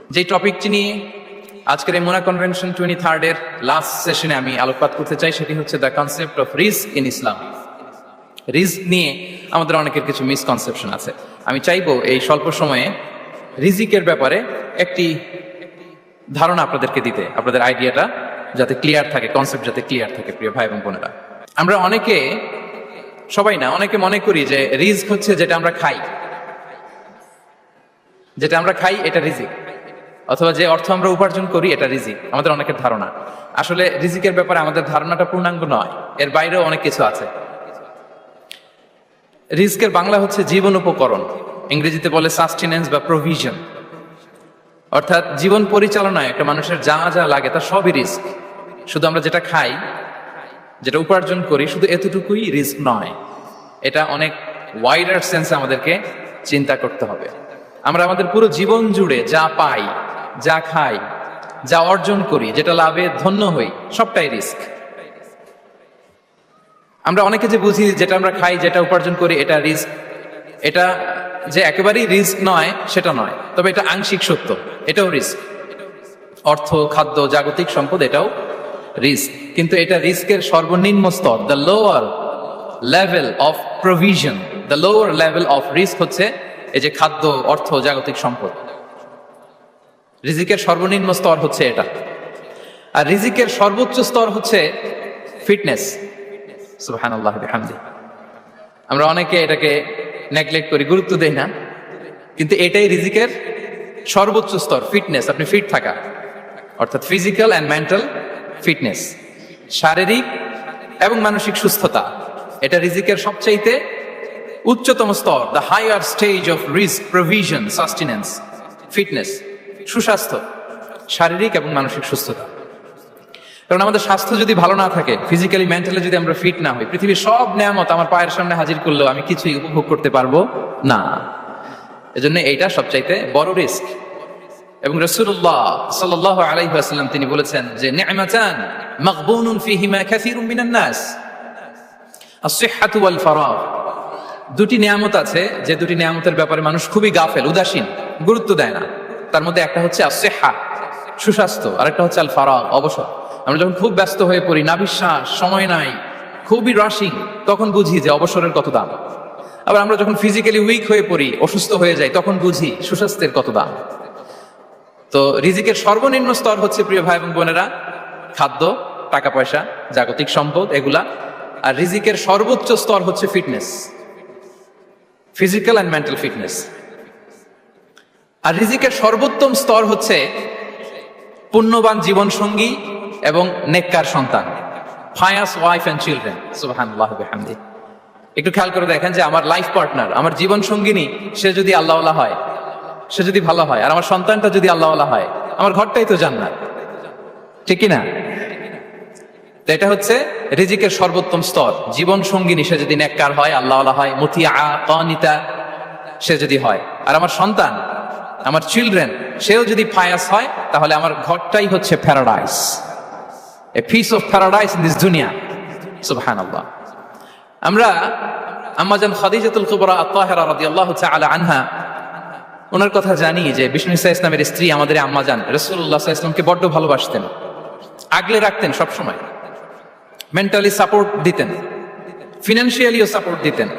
যে টপিকটি নিয়ে আজকের এই মোনা কনভেনশন 23rd এর লাস্ট সেশনে আমি আলোকপাত করতে চাই সেটি হচ্ছে the concept of risk in Islam. Risk নিয়ে আমাদের অনেকের কিছু মিসকনসেপশন আছে। আমি চাইবো এই স্বল্প সময়ে রিজিকের ব্যাপারে একটি ধারণা আপনাদেরকে দিতে, আপনাদের আইডিয়াটা যাতে ক্লিয়ার থাকে, কনসেপ্ট যাতে ক্লিয়ার থাকে। প্রিয় ভাই এবং বোনেরা, আমরা অনেকে, সবাই না, অনেকে মনে করি যে রিস্ক হচ্ছে যেটা আমরা খাই, যেটা আমরা খাই এটা রিজিক, অথবা যে অর্থ আমরা উপার্জন করি এটা রিজিক। আমাদের অনেকের ধারণা। আসলে রিজিকের ব্যাপারে আমাদের ধারণাটা পূর্ণাঙ্গ নয়, এর বাইরেও অনেক কিছু আছে। রিস্কের বাংলা হচ্ছে জীবন উপকরণ, ইংরেজিতে বলে সাস্টেনেন্স বা প্রভিশন। অর্থাৎ জীবন পরিচালনায় একটা মানুষের যা যা লাগে তার সবই রিস্ক। শুধু আমরা যেটা খাই, যেটা উপার্জন করি, শুধু এতটুকুই রিস্ক নয়, এটা অনেক ওয়াইডার সেন্সে আমাদেরকে চিন্তা করতে হবে। আমরা আমাদের পুরো জীবন জুড়ে যা পাই, যা খাই, যা অর্জন করি, যেটা লাভে ধন্য হই, সবটাই রিস্ক। আমরা অনেকে যে বুঝি যেটা আমরা খাই, যেটা উপার্জন করি এটা রিস্ক, এটা যে একেবারেই রিস্ক নয় সেটা নয়, তবে এটা আংশিক সত্য, এটাও রিস্ক। অর্থ, খাদ্য, জাগতিক সম্পদ, এটাও রিস্ক। কিন্তু এটা রিস্কের সর্বনিম্ন স্তর, the lower level of provision, the lower level of risk হচ্ছে এই যে খাদ্য, অর্থ, জাগতিক সম্পদ। রিজিকের সর্বনিম্ন স্তর হচ্ছে এটা। আর রিজিকের সর্বোচ্চ স্তর হচ্ছে ফিটনেস। সুবহানাল্লাহ বিহামদি। আমরা অনেকে এটাকে নেগলেক্ট করি, গুরুত্ব দেই না, কিন্তু এটাই রিজিকের সর্বোচ্চ স্তর, ফিটনেস। আপনি ফিট থাকা, অর্থাৎ ফিজিক্যাল অ্যান্ড মেন্টাল ফিটনেস, শারীরিক এবং মানসিক সুস্থতা, এটা রিজিকের সবচাইতে উচ্চতম স্তর, দ্য হায়ার স্টেজ অফ রিস্ক, প্রভিশন, সাস্টেনেন্স, ফিটনেস, সুস্বাস্থ্য, শারীরিক এবং মানসিক সুস্থতা। কারণ আমাদের স্বাস্থ্য যদি ভালো না থাকে, ফিজিক্যালি মেন্টালি যদি আমরা ফিট না হই, পৃথিবীর সব নেয়ামত আমার পায়ের সামনে হাজির করলেও আমি কিছুই উপভোগ করতে পারবো না। এজন্য এইটা সবচাইতে বড় রিস্ক। এবং রাসূলুল্লাহ সাল্লাল্লাহু আলাইহি ওয়াসাল্লাম তিনি বলেছেন যে নি'মাতান মাগবুনুন ফীহিমা কাসীরুম মিনান নাস, আস-সিহহাতু ওয়াল ফারাগ। দুটি নিয়ামত আছে যে দুটি নিয়ামতের ব্যাপারে মানুষ খুবই গাফেল, উদাসীন, গুরুত্ব দেয় না। তার মধ্যে একটা হচ্ছে আস-সিহহা, সুস্বাস্থ্য, আর একটা হচ্ছে আল ফারাগ, অবসর। আমরা যখন খুব ব্যস্ত হয়ে পড়ি, নাভিশ্বাস, সময় নাই, খুবই রাশিং, তখন বুঝি যে অবসরের কত দাম। আবার আমরা যখন ফিজিক্যালি উইক হয়ে পড়ি, অসুস্থ হয়ে যাই, তখন বুঝি সুস্বাস্থ্যের কত দাম। তো রিজিকের সর্বনিম্ন স্তর হচ্ছে, প্রিয় ভাই এবং বোনেরা, খাদ্য, টাকা পয়সা, জাগতিক সম্পদ, এগুলা। আর রিজিকের সর্বোচ্চ স্তর হচ্ছে fitness, physical and mental fitness. আর রিজিকের সর্বোত্তম স্তর হচ্ছে পুণ্যবান জীবন সঙ্গী এবং নেককার সন্তান, ফায়াস ওয়াইফ এন্ড চিলড্রেন। সুবহানাল্লাহ বিহামদি। একটু খেয়াল করে দেখেন যে আমার লাইফ পার্টনার, আমার জীবন সঙ্গিনী, সে যদি আল্লাহওয়ালা হয়, সে যদি ভালো হয়, আর আমার সন্তানটা যদি আল্লাহওয়ালা হয়, আমার ঘরটাই তো জান্নাত, ঠিক কি না? তো এটা হচ্ছে রিজিকের সর্বোত্তম স্তর। জীবন সঙ্গিনী সে যদি নেককার হয়, আল্লাহওয়ালা হয়, মুতিয়া কানিতা সে যদি হয়, আর আমার সন্তান, আমার চিলড্রেন, সেও যদি ফায়াস হয়, তাহলে আমার ঘরটাই হচ্ছে paradise, a piece of paradise in this দুনিয়া। সুবহানাল্লাহ। আমরা আম্মাজান খাদিজাতুল কুবরা আত-তাহিরা রাদিয়াল্লাহু তাআলা আনহা, ওনার কথা জানি যে বিষ্ণু ইসা ইসলামের স্ত্রী আমাদের আম্মাজান রাসূলুল্লাহ সাল্লাল্লাহু আলাইহি ওয়াসাল্লামকে বড্ড ভালোবাসতেন, আগলে রাখতেন সব সময়, মেন্টালি সাপোর্ট দিতেন, ফিনান্সিয়ালিও সাপোর্ট দিতেন।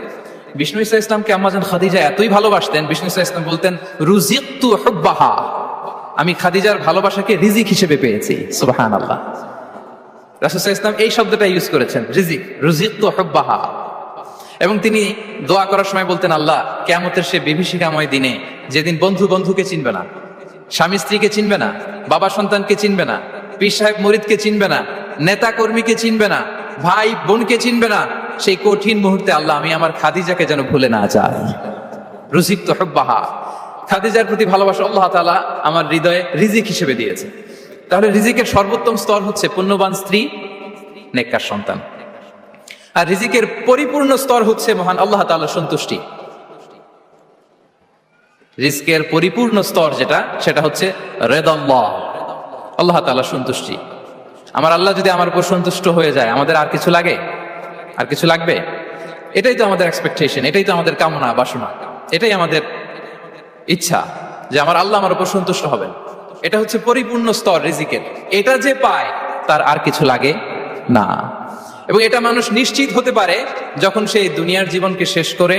বিষ্ণু ইসা ইসলামকে আম্মাজান খাদিজা এতই ভালোবাসতেন, বিষ্ণু ইসা ইসলাম বলতেন, রুজিকতু হুব্বাহা, আমি খাদিজার ভালোবাসাকে রিজিক হিসেবে পেয়েছি। সুবহানাল্লাহ। রাসূল সাল্লাল্লাহু আলাইহি ওয়াসাল্লাম এই শব্দটা ইউজ করেছেন, রিজিক, রুজিকতু হুব্বাহা। এবং তিনি দোয়া করার সময় বলতেন, আল্লাহ, কিয়ামতের সে বিভীষিকাময় দিনে, যেদিন বন্ধু বন্ধুকে চিনবে না, স্বামী স্ত্রীকে চিনবে না, বাবা সন্তানকে চিনবে না, পীর সাহেব মুরিদকে চিনবে না, নেতা কর্মীকে চিনবে না, ভাই বোনকে চিনবে না, সেই কঠিন মুহূর্তে আল্লাহ, আমি আমার খাদিজাকে যেন ভুলে না যাই। রুজিকতু হুব্বাহা, খাদিজার প্রতি ভালোবাসা আল্লাহ তাআলা আমার হৃদয়ে রিজিক হিসেবে দিয়েছে। তাহলে রিজিকের সর্বোত্তম স্তর হচ্ছে পুণ্যবান স্ত্রী, নেককার সন্তান। আর রিজিকের পরিপূর্ণ স্তর হচ্ছে মহান আল্লাহ তাআলার সন্তুষ্টি। রিজিকের পরিপূর্ণ স্তর যেটা, সেটা হচ্ছে রিদাল্লাহ, আল্লাহ তাআলার সন্তুষ্টি। আমার আল্লাহ যদি আমার উপর সন্তুষ্ট হয়ে যায়, আমাদের আর কিছু লাগে? আর কিছু লাগবে? এটাই তো আমাদের এক্সপেকটেশন, এটাই তো আমাদের কামনা বাসনা, এটাই আমাদের ইচ্ছা যে আমার আল্লাহ আমার উপর সন্তুষ্ট হবেন। এটা হচ্ছে পরিপূর্ণ স্তর রিজিকের। এটা যে পায় তার আর কিছু লাগে না। এবং এটা মানুষ নিশ্চিত হতে পারে যখন সে দুনিয়ার জীবনকে শেষ করে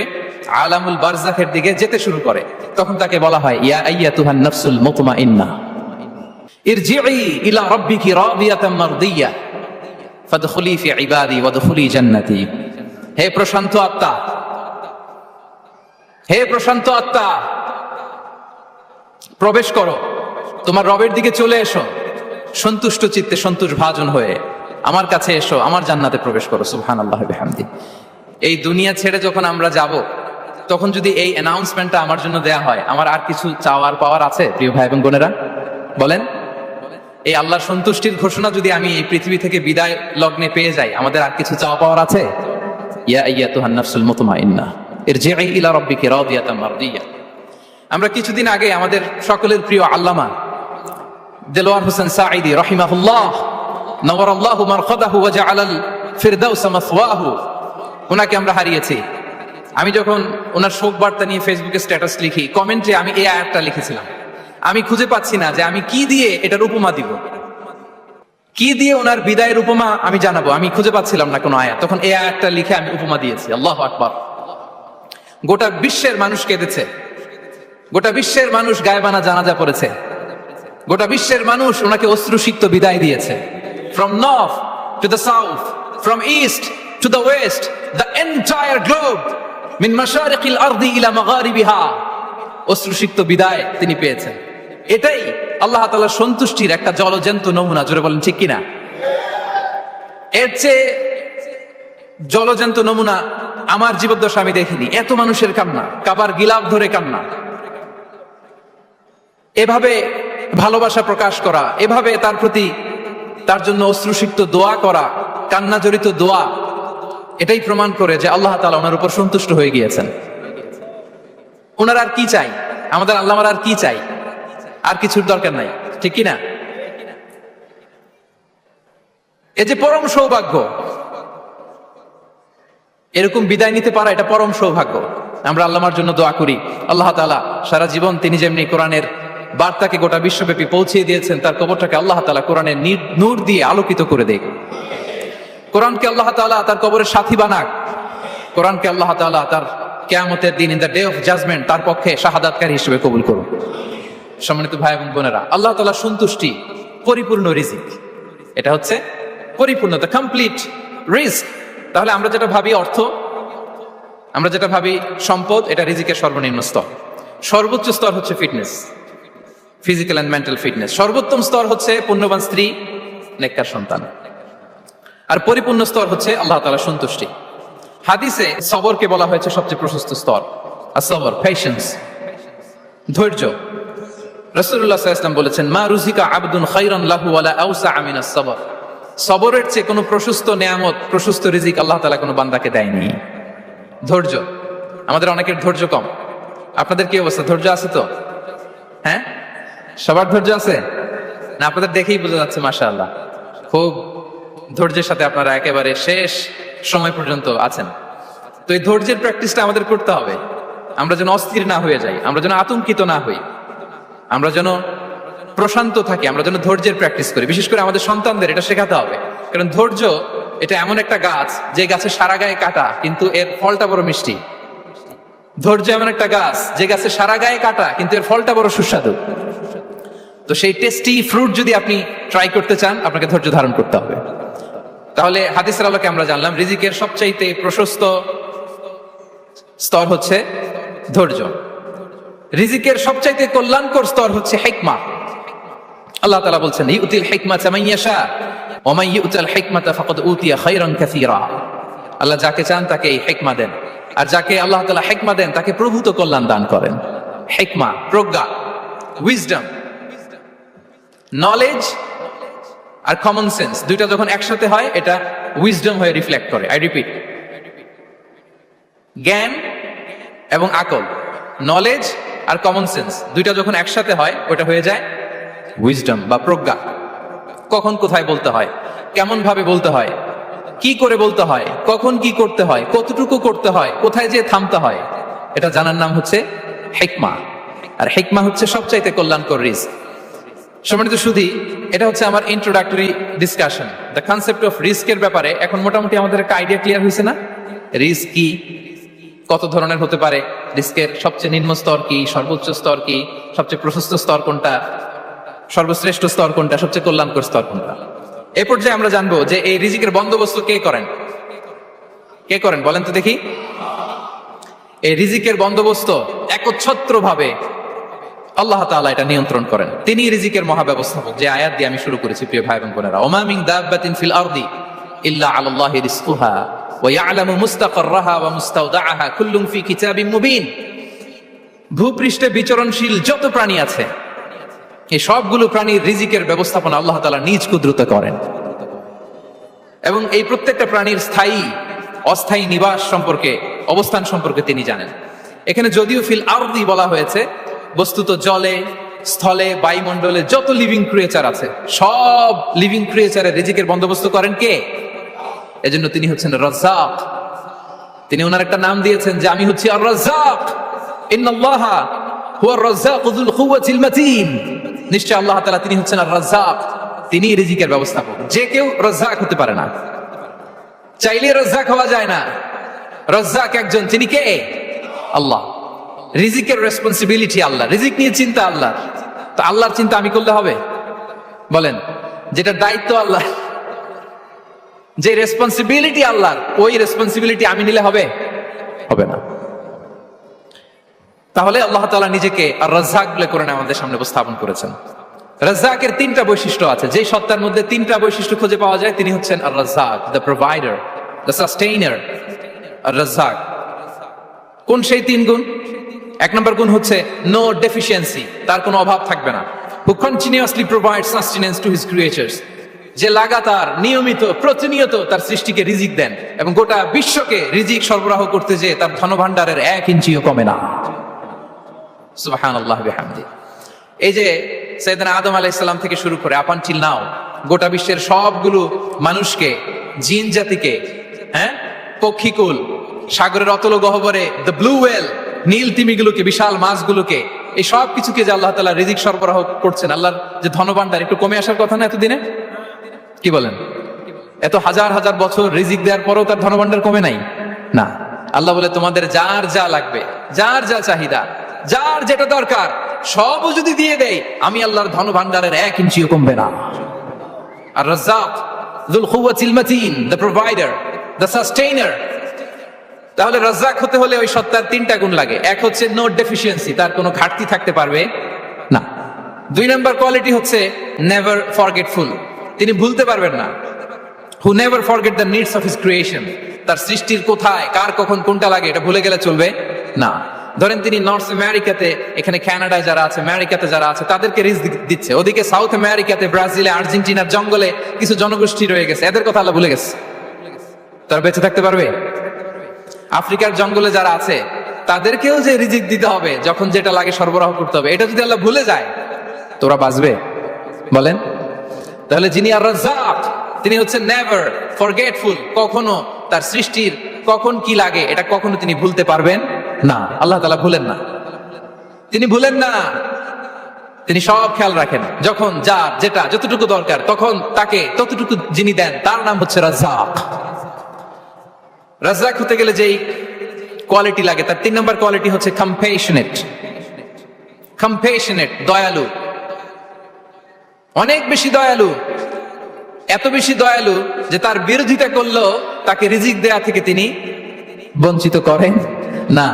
আলামুল বারজাখের দিকে যেতে শুরু করে। তখন তাকে বলা হয় ইয়া আইয়াতুহান নাফসুল মুতমাইন্নাহ ইরজিই ইলা রাব্বিকি রাদিয়াতাম মারদিয়া ফাদখুলি ফি ইবাদি ওয়াদখুলি জান্নাতি। হে প্রশান্ত আত্মা, হে প্রশান্ত আত্মা, প্রবেশ করো, তোমার রবের দিকে চলে এসো, সন্তুষ্ট চিত্তে সন্তোষ ভাজন হয়ে আমার কাছে এসো, আমার জান্নাতে প্রবেশ করো। সুবহানাল্লাহি ওয়া বিহামদি। এই দুনিয়া ছেড়ে যখন আমরা যাব, তখন যদি এই অ্যানাউন্সমেন্টটা আমার জন্য দেয়া হয়, আমার আর কিছু চাওয়ার পাওয়ার আছে? প্রিয় ভাই এবং বোনেরা বলেন, এই আল্লাহর সন্তুষ্টির ঘোষণা যদি আমি এই পৃথিবী থেকে বিদায় লগ্নে পেয়ে যাই, আমাদের আর কিছু চাওয়া পাওয়ার আছে? ইয়া আইয়াতুহান নাফসুল মুতমাইন্নাহ ইরজিই ইলা রাব্বিকি রাদিয়াতাম মারদিয়া। আমরা কিছুদিন আগে আমাদের সকলের প্রিয় আল্লামা দেলোয়ার হোসেন সাঈদী রাহিমাহুল্লাহ নওয়ারাল্লাহু মারকাদাহু ওয়া জাআলাল ফিরদাউস মাসওয়াহু, ওনাকে আমরা হারিয়েছি। আমি যখন ওনার শোক বার্তা নিয়ে ফেসবুকে স্ট্যাটাস লিখি, কমেন্টে আমি এই আয়াতটা লিখেছিলাম। আমি খুঁজে পাচ্ছি না যে আমি কি দিয়ে এটার উপমা দিব, কি দিয়ে ওনার বিদায়ের উপমা আমি জানাবো। আমি খুঁজে পাচ্ছিলাম না কোনো আয়াত, তখন এই আয়াতটা লিখে আমি উপমা দিয়েছি। আল্লাহু আকবার। গোটা বিশ্বের মানুষ কেঁদেছে, গোটা বিশ্বের মানুষ গায়বানা জানাজা পড়েছে, গোটা বিশ্বের মানুষ ওনাকে অশ্রুসিক্ত বিদায় দিয়েছে। From north to the south, from east to the west, the entire globe, min mashariqil ardi ila magharibiha, অশ্রুসিক্ত বিদায় তিনি পেয়েছেন। এটাই আল্লাহ তাআলার সন্তুষ্টির একটা জলজ্যান্ত নমুনা। জোরে বলেন ঠিক কিনা? এর চেয়ে জলজ্যান্ত নমুনা আমার জীবদ্দশা আমি দেখিনি। এত মানুষের কান্না, কাবার গিলাফ ধরে কান্না, এভাবে ভালোবাসা প্রকাশ করা, এভাবে তার প্রতি তার জন্য অশ্রুসিক্ত দোয়া করা, কান্না জড়িত দোয়া, এটাই প্রমাণ করে যে আল্লাহ তাআলা ওনার উপর সন্তুষ্ট হয়ে গিয়েছেন। ওনার আর কি চাই? আমাদের আল্লাহর আর কি চাই? আর কিছুর দরকার নাই, ঠিক কিনা? এ যে পরম সৌভাগ্য, এরকম বিদায় নিতে পারা, এটা পরম সৌভাগ্য। আমরা আল্লাহর জন্য দোয়া করি, আল্লাহ তাআলা সারা জীবন তিনি যেমনি কোরআনের বার্তাকে গোটা বিশ্বব্যাপী পৌঁছে দিয়েছেন, তার কবরটাকে আল্লাহ তাআলা কোরআনের নূর দিয়ে আলোকিত করে দেয়। কোরআনকে আল্লাহ তাআলা তার কবরের সাথী বানাক। কোরআনকে আল্লাহ তাআলা তার কিয়ামতের দিন, in the day of judgement, তার পক্ষে শাহাদাতকারী হিসেবে কবুল করুন। সম্মানিত ভাই এবং বোনেরা, আল্লাহ তাআলার সন্তুষ্টি পরিপূর্ণ রিজিক, এটা হচ্ছে পরিপূর্ণতা, কমপ্লিট রিস্ক। তাহলে আমরা যেটা ভাবি অর্থ, আমরা যেটা ভাবি সম্পদ, এটা রিজিকের সর্বনিম্ন স্তর। সর্বোচ্চ স্তর হচ্ছে fitness, physical and mental fitness. সর্বোত্তম স্তর হচ্ছে পুণ্যবান স্ত্রী, নেককার সন্তান। আর পরিপূর্ণ স্তর হচ্ছে আল্লাহ তাআলার সন্তুষ্টি। হাদিসে সবরকে বলা হয়েছে সবচেয়ে প্রশস্ত স্তর। as-sabr, পেশেন্স, ধৈর্য। রাসূলুল্লাহ সাল্লাল্লাহু আলাইহি ওয়াসাল্লাম বলেছেন, মা রুজিকা আবদুন খায়রান লাহু ওয়ালা আওসা মিনাস সাবর। সবরের চেয়ে কোনো প্রশস্ত নেয়ামত, প্রশস্ত রিজিক আল্লাহ তাআলা কোনো বান্দাকে দেয়নি। ধৈর্য। আমাদের অনেকের ধৈর্য কম। আপনাদের কি অবস্থা? ধৈর্য আছে তো? হ্যাঁ, সবার ধৈর্য আছে না? আপনাদের দেখেই বোঝা যাচ্ছে মাশাআল্লাহ, খুব ধৈর্যের সাথে আপনারা একেবারে শেষ সময় পর্যন্ত আছেন। তো এই ধৈর্যের প্র্যাকটিসটা আমাদের করতে হবে। আমরা যেন অস্থির না হয়ে যাই, আমরা যেন আতঙ্কিত না হই, আমরা যেন প্রশান্ত থাকি, আমরা যেন ধৈর্যের প্র্যাকটিস করি। বিশেষ করে আমাদের সন্তানদের এটা শেখাতে হবে। কারণ ধৈর্য এটা এমন একটা গাছ, যে গাছে সারা গায়ে কাটা কিন্তু এর ফলটা বড় মিষ্টি। ধৈর্য এমন একটা গাছ, যে গাছে সারা গায়ে কাটা কিন্তু এর ফলটা বড় সুস্বাদু। তো সেই টেস্টি ফ্রুট যদি আপনি ট্রাই করতে চান, আপনাকে ধৈর্য ধারণ করতে হবে। তাহলে হাদিসের আলোকে আমরা জানলাম রিজিকের সবচাইতে প্রশস্ত স্তর হচ্ছে ধৈর্য। রিজিকের সবচাইতে কল্যাণকর স্তর হচ্ছে হিকমা। আল্লাহ তাআলা বলছেন, ইউতিল হিকমাতা মান ইয়াশা ওয়া মান ইউতাল হিকমাতা ফাকাদ উতিয়া খায়রান কাসীরা। আল্লাহ যাকে চান তাকে এই হিকমা দেন, আর যাকে আল্লাহ তাআলা হিকমা দেন তাকে প্রভূত কল্যাণ দান করেন। হিকমা, প্রজ্ঞা, উইজডম, নলেজ আর কমন সেন্স, দুইটা যখন একসাথে হয় এটা উইজডম হয়ে রিফ্লেক্ট করে। আই রিপিট, জ্ঞান এবং আকল, নলেজ আর কমন সেন্স দুইটা যখন একসাথে হয় ওটা হয়ে যায় উইজডম বা প্রজ্ঞা। কখন কোথায় বলতে হয়, কেমন ভাবে বলতে হয়, কি করে বলতে হয়, কখন কি করতে হয়, কতটুকু করতে হয়, কোথায় যে থামতে হয়, এটা জানার নাম হচ্ছে হিকমা। আর হিকমা হচ্ছে সবচাইতে কল্যাণকর রিস্ক। সম্মানিত সুধী, এটা হচ্ছে আমার introductory discussion. The concept of রিস্কের ব্যাপারে এখন মোটামুটি আমাদের একটা আইডিয়া ক্লিয়ার হয়েছে না? রিস্ক কি, কত ধরনের হতে পারে, রিস্কের সবচেয়ে নিম্ন স্তর কি, সর্বোচ্চ স্তর কি, সবচেয়ে প্রশস্ত স্তর কোনটা, সর্বশ্রেষ্ঠ স্তর কোনটা, সবচেয়ে কল্যাণকর স্তর কোনটা। এ পর্যায়ে আমরা জানবো যে এই রিজিকের বন্দোবস্ত কে করেন। কে করেন বলেন তো দেখি? এই রিজিকের বন্দোবস্ত একচ্ছত্র ভাবে আল্লাহ তাআলা এটা নিয়ন্ত্রণ করেন। তিনি রিজিকের মহাব্যবস্থাপক। যে আয়াত দিয়ে আমি শুরু করেছি প্রিয় ভাই এবং বোনেরা, ওমা মিন দাব্বাতিন ফিল আরদি ইল্লা আলাল্লাহি রিজকুহা ওয়া ইয়ালামু মুস্তাকাররাহা ওয়া মুস্তাওদাআহা কুল্লুন ফি কিতাবিম মুবিন। ভূপৃষ্ঠে বিচরণশীল যত প্রাণী আছে, এই সবগুলো প্রাণীর রিজিকের ব্যবস্থাপনা আল্লাহ তাআলা নিজ কুদরতে করেন, এবং এই প্রত্যেকটা প্রাণীর স্থায়ী অস্থায়ী নিবাস সম্পর্কে, অবস্থান সম্পর্কে তিনি জানেন। এখানে যদিও ফিল আরদি বলা হয়েছে, বস্তুত জলে, স্থলে, বায়ুমণ্ডলে যত লিভিং ক্রিয়েচার আছে, সব লিভিং ক্রিয়েচারের রিজিকের বন্দোবস্ত করেন কে? এজন্য তিনি হচ্ছেন রাজ্জাক। তিনি ওনার একটা নাম দিয়েছেন যে আমি হচ্ছি আর রাজ্জাক, ইন্নাল্লাহা হুয়ার রাজ্জাকু যুল কুওয়াতিল মাতিন। নিশ্চয় আল্লাহ তাআলা তিনি হচ্ছেন আর রাজ্জাক, তিনি রিজিকের ব্যবস্থাপক। যে কেউ রাজ্জাক হতে পারে না, চাইলে রাজ্জাক হওয়া যায় না। রাজ্জাক একজন, তিনি কে? আল্লাহ। রিজিকের রেসপন্সিবিলিটি আল্লাহ, রিজিক নিয়ে চিন্তা আল্লাহ। তো আল্লাহর চিন্তা আমি করলে হবে? বলেন, যেটা দায়িত্ব আল্লাহ, যে রেসপন্সিবিলিটি আল্লাহর, ওই রেসপন্সিবিলিটি আমি নিলে হবে? হবে না। তাহলে আল্লাহ তাআলা নিজেকে আর রাজ্জাক বলে করে আমাদের সামনে উপস্থাপন করেছেন। রাজ্জাকের তিনটা বৈশিষ্ট্য আছে। যে সত্তার মধ্যে তিনটা বৈশিষ্ট্য খুঁজে পাওয়া যায়, তিনি হচ্ছেন আর রাজ্জাক, দ্য প্রোভাইডার, দ্য সাস্টেইনার। আর রাজ্জাক কোন সেই তিন গুণ? এক নম্বর গুণ হচ্ছে নো ডেফিসিয়েন্সি, তার কোনো অভাব থাকবে না। হু continuously provide sustenance to his creatures, যে লাগাতার, নিয়মিত, প্রতিনিয়ত তার সৃষ্টিকে রিজিক দেন, এবং গোটা বিশ্বকে রিজিক সরবরাহ করতে যে তার ধনভাণ্ডারের 1 ইঞ্চিও কমে না। সুবহানাল্লাহ বিহামদি। এই যে সাইয়েদনা আদম আলাইহিস সালাম থেকে শুরু করে আপ আনটিল নাও গোটা বিশ্বের সবগুলো মানুষকে, জিন জাতিকে, পক্ষীকুল, সাগরের অতল গহ্বরে দ্য ব্লু ওয়েল, নীল তিমিগুলোকে, বিশাল মাছগুলোকে, এই সব কিছুকে যে আল্লাহ তাআলা রিজিক সরবরাহ করছেন, আল্লাহর যে ধনভাণ্ডার একটু কমে আসার কথা না এতদিনে? কি বলেন? এত হাজার হাজার বছর রিজিক দেওয়ার পরেও তার ধনভাণ্ডার কমে নাই না। আল্লাহ বলে তোমাদের যার যা লাগবে, যার যা চাহিদা, যার যেটা দরকার, সবও যদি দিয়ে দেয়, আমি আল্লাহর ধনভাণ্ডারের 1 ইঞ্চিও কমবে না। আর Razzak যুল কুওয়াতিল মাতিন, the provider, the sustainer. তাহলে রাজ্জাক হতে হলে ওই সত্তার তিনটা গুণ লাগে। এক হচ্ছে নো ডেফিসিয়েন্সি, তার কোনো ঘাটতি থাকতে পারবে না। 2 নম্বর কোয়ালিটি হচ্ছে নেভার ফরগেটফুল, তিনি ভুলতে পারবেন না। Who never forget the needs of his creation, তার সৃষ্টির কোথায়, কার, কখন, কোনটা লাগে এটা ভুলে গেলে চলবে না। ধরেন তিনি নর্থ আমেরিকাতে, এখানে কানাডায় যারা আছে, আমেরিকাতে যারা আছে, তাদেরকে রিস্ক দিচ্ছে। ওদিকে সাউথ আমেরিকাতে, ব্রাজিলে, আর্জেন্টিনার জঙ্গলে কিছু জনগোষ্ঠী রয়ে গেছে, এদের কথা আল্লাহ ভুলে গেছে। তারা বেঁচে থাকতে পারবে? আফ্রিকার জঙ্গলে যারা আছে, তাদেরকেও যে রিজিক দিতে হবে, যখন যেটা লাগে সরবরাহ করতে হবে, এটা যদি আল্লাহ ভুলে যায়, তোরা বাঁচবে? বলেন। তাহলে যিনি আর রাজ্জাক, তিনি হচ্ছেন নেভার ফরগেটফুল, কখনো তার সৃষ্টির কখন কি লাগে এটা কখনো তিনি ভুলতে পারবেন না। আল্লাহ তাআলা ভুলেন না, তিনি ভুলেন না, তিনি সব খেয়াল রাখেন। যখন যার যেটা যতটুকু দরকার, তখন তাকে ততটুকু যিনি দেন, তার নাম হচ্ছে রাজ্জাক। রাজ্জাক হতে গেলে যেই কোয়ালিটি লাগে, তার 3 নম্বর কোয়ালিটি হচ্ছে কম্প্যাশনেট। কম্প্যাশনেট, দয়ালু, অনেক বেশি দয়ালু। এত বেশি দয়ালু যে তার বিরোধিতা করলেও তাকে রিজিক দেয়া থেকে তিনি বঞ্চিত করেন না।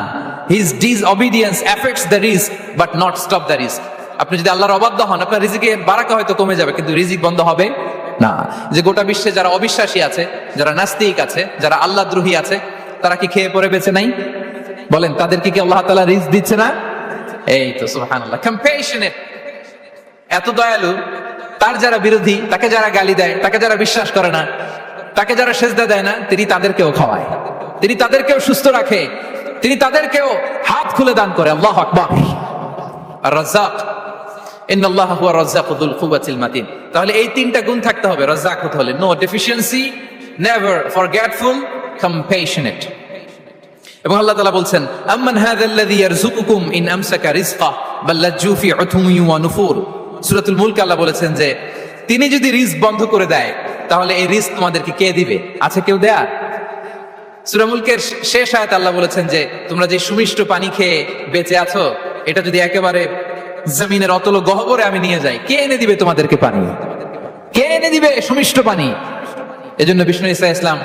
His disobedience effects the risk but not stop the risk. আপনি যদি আল্লাহর অবাধ্য হন, আপনার রিজিকের বারাকা হয়তো কমে যাবে, কিন্তু রিজিক বন্ধ হবে না। যে গোটা বিশ্বে যারা অবিশ্বাসী আছে, যারা নাস্তিক আছে, যারা আল্লাহ দ্রোহী আছে, তারা কি খেয়ে পরে বেঁচে নাই? বলেন, তাদেরকে কি আল্লাহ তাআলা রিজিক দিচ্ছে না? এই তো সুবহানাল্লাহ। কম্প্যাশনেট, এত দয়ালু, তার যারা বিরোধী, তাকে যারা গালি দেয়, তাকে যারা বিশ্বাস করে না, তাকে যারা সেজদা দেয় না, তিনি তাদেরকেও খাওয়ায়, তিনি তাদেরকেও সুস্থ রাখে, তিনি তাদেরকেও হাত খুলে দান করে। আল্লাহু আকবার। আর রাজ্জাক, ইন্নাল্লাহা হুয়া রাজ্জাকু যুল কুওয়াতিল মাতিন। তাহলে এই তিনটা গুণ থাকতে হবে রাজ্জাক হতে হলে। No deficiency, never forgetful, compassionate. এবং আল্লাহ তাআলা বলছেন, আম্মান হাযাল্লাযী ইয়ারযুকুকুম ইন আমসাকা রিজকা বাল লাজ্জু ফি উতুমি ওয়া নুফুর। সূরাতুল মুলক আল্লাহ বলেছেন যে তিনি যদি রিস্ক বন্ধ করে দেয় তাহলে এই রিস্ক তোমাদেরকে কে দিবে? আছে কেউ দেয়া? সূরা মুলকের শেষ আয়াত আল্লাহ বলেছেন যে তোমরা যে সুমিষ্ট পানি খেয়ে বেঁচে আছো, এটা যদি একেবারে জমিনের অতল গহ্বরে আমি নিয়ে যাই, কে এনে দিবে তোমাদেরকে পানি? কে এনে দিবে সুমিষ্ট পানি? এজন্য বিষ্ণু ঈসা ইসলাম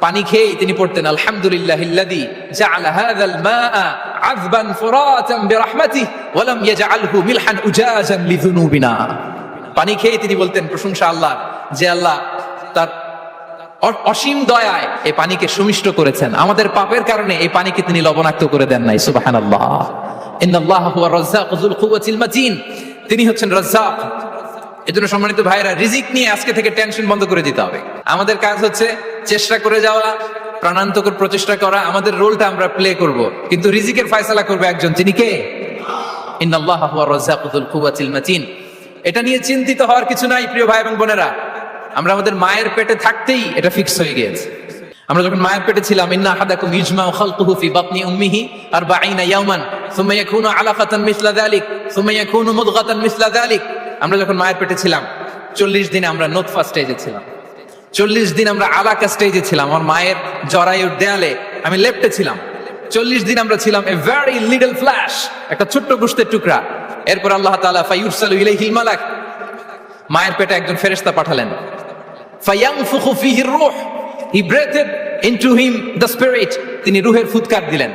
পানি খেয়েই তিনি পড়তেন আলহামদুলিল্লাহিল্লাযী জাআলা হাযাল মাআ আযবান ফুরাতান বিরাহমাতিহি ওয়া লাম ইয়াজআলহু মিলহান উজাজান লিযুনুবিনা। পানি খেয়ে তিনি বলতেন প্রশংসা আল্লাহ, যে আল্লাহ তার অসীম দয়ায় এই পানিকে সুমিষ্ট করেছেন, আমাদের পাপের কারণে এই পানিকে তিনি লবণাক্ত করে দেন নাই। সুবহানাল্লাহ। ইন্নাল্লাহা হুয়ার রাজ্জাকু যুল কুওয়াতিল মাতিন। তিনি হচ্ছেন রাজ্জাক। এজন্য সম্মানিত ভাইরা, রিজিক নিয়ে আজকে থেকে টেনশন বন্ধ করে দিতে হবে। আমাদের কাজ হচ্ছে চেষ্টা করে যাওয়া, প্রাণান্তকর প্রচেষ্টা করা, আমাদের রোলটা আমরা প্লে করব, কিন্তু রিজিকের ফয়সালা করবে একজন, তিনি কে? ইন্নাল্লাহা হুয়ার রাজ্জাকু যুল কুওয়াতিল মাতিন। এটা নিয়ে চিন্তিত হওয়ার কিছু নাই প্রিয় ভাই এবং বোনেরা। আমরা আমাদের মায়ের পেটে থাকতেই এটা ফিক্স হয়ে গিয়েছে। আমরা যখন মায়ের পেটে ছিলাম, ইন্না আহাদাকুম ইজমাউ খালকুহু ফি বাতনি উম্মিহি 40 ইয়াওমান সুম্মা ইয়াকুনু আলাকাতান মিসলা যালিক সুম্মা ইয়াকুনু মুদগাতান মিসলা যালিক। আমরা যখন মায়ের পেটে ছিলাম 40 দিন আমরা নুতফা স্টেজে ছিলাম, 40 দিন আমরা আলাকা স্টেজে ছিলাম। আমার মায়ের জরায়ুর দেয়ালে আমি লেপ্টে ছিলাম। 40 দিন আমরা ছিলাম এ ভেরি লিটল ফ্ল্যাশ, একটা ছোট্ট গোশতের টুকরা। এরপর আল্লাহ তাআলা ফায়ুরসালু ইলাইহিল মালাক, মায়ের পেটে একজন ফেরেশতা পাঠালেন। ফায়ানফুখু ফিহি রূহ, he breathed into him the spirit, তিনি রূহের ফুৎকার দিলেন।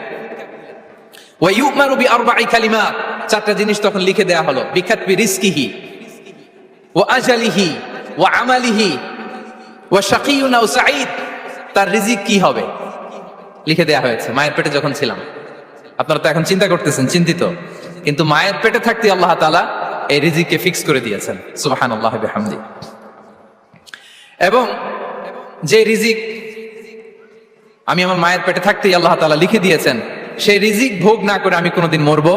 ওয়া ইউমারু বিআরবা'i কালিমাত, চারটা জিনিস তখন লিখে দেয়া হলো। বিকাতবি রিজকিহি ওয়া আজালিহি ওয়া আমালিহি ওয়া শাকিয়ুন আও সাঈদ, তার রিজিক কি হবে লিখে দেয়া হয়েছে মায়ের পেটে যখন ছিলাম। আপনারা তো এখন চিন্তা করতেছেন, চিন্তিত, কিন্তু মায়ের পেটে থাকতে আল্লাহ তাআলা এই রিজিককে ফিক্স করে দিয়েছেন। সুবহানাল্লাহ বিহামদি। এবং যে রিজিক আমি আমার মায়ের পেটে থাকতেই আল্লাহ তাআলা লিখে দিয়েছেন, সেই রিজিক ভোগ না করে আমি কোনোদিন মরবো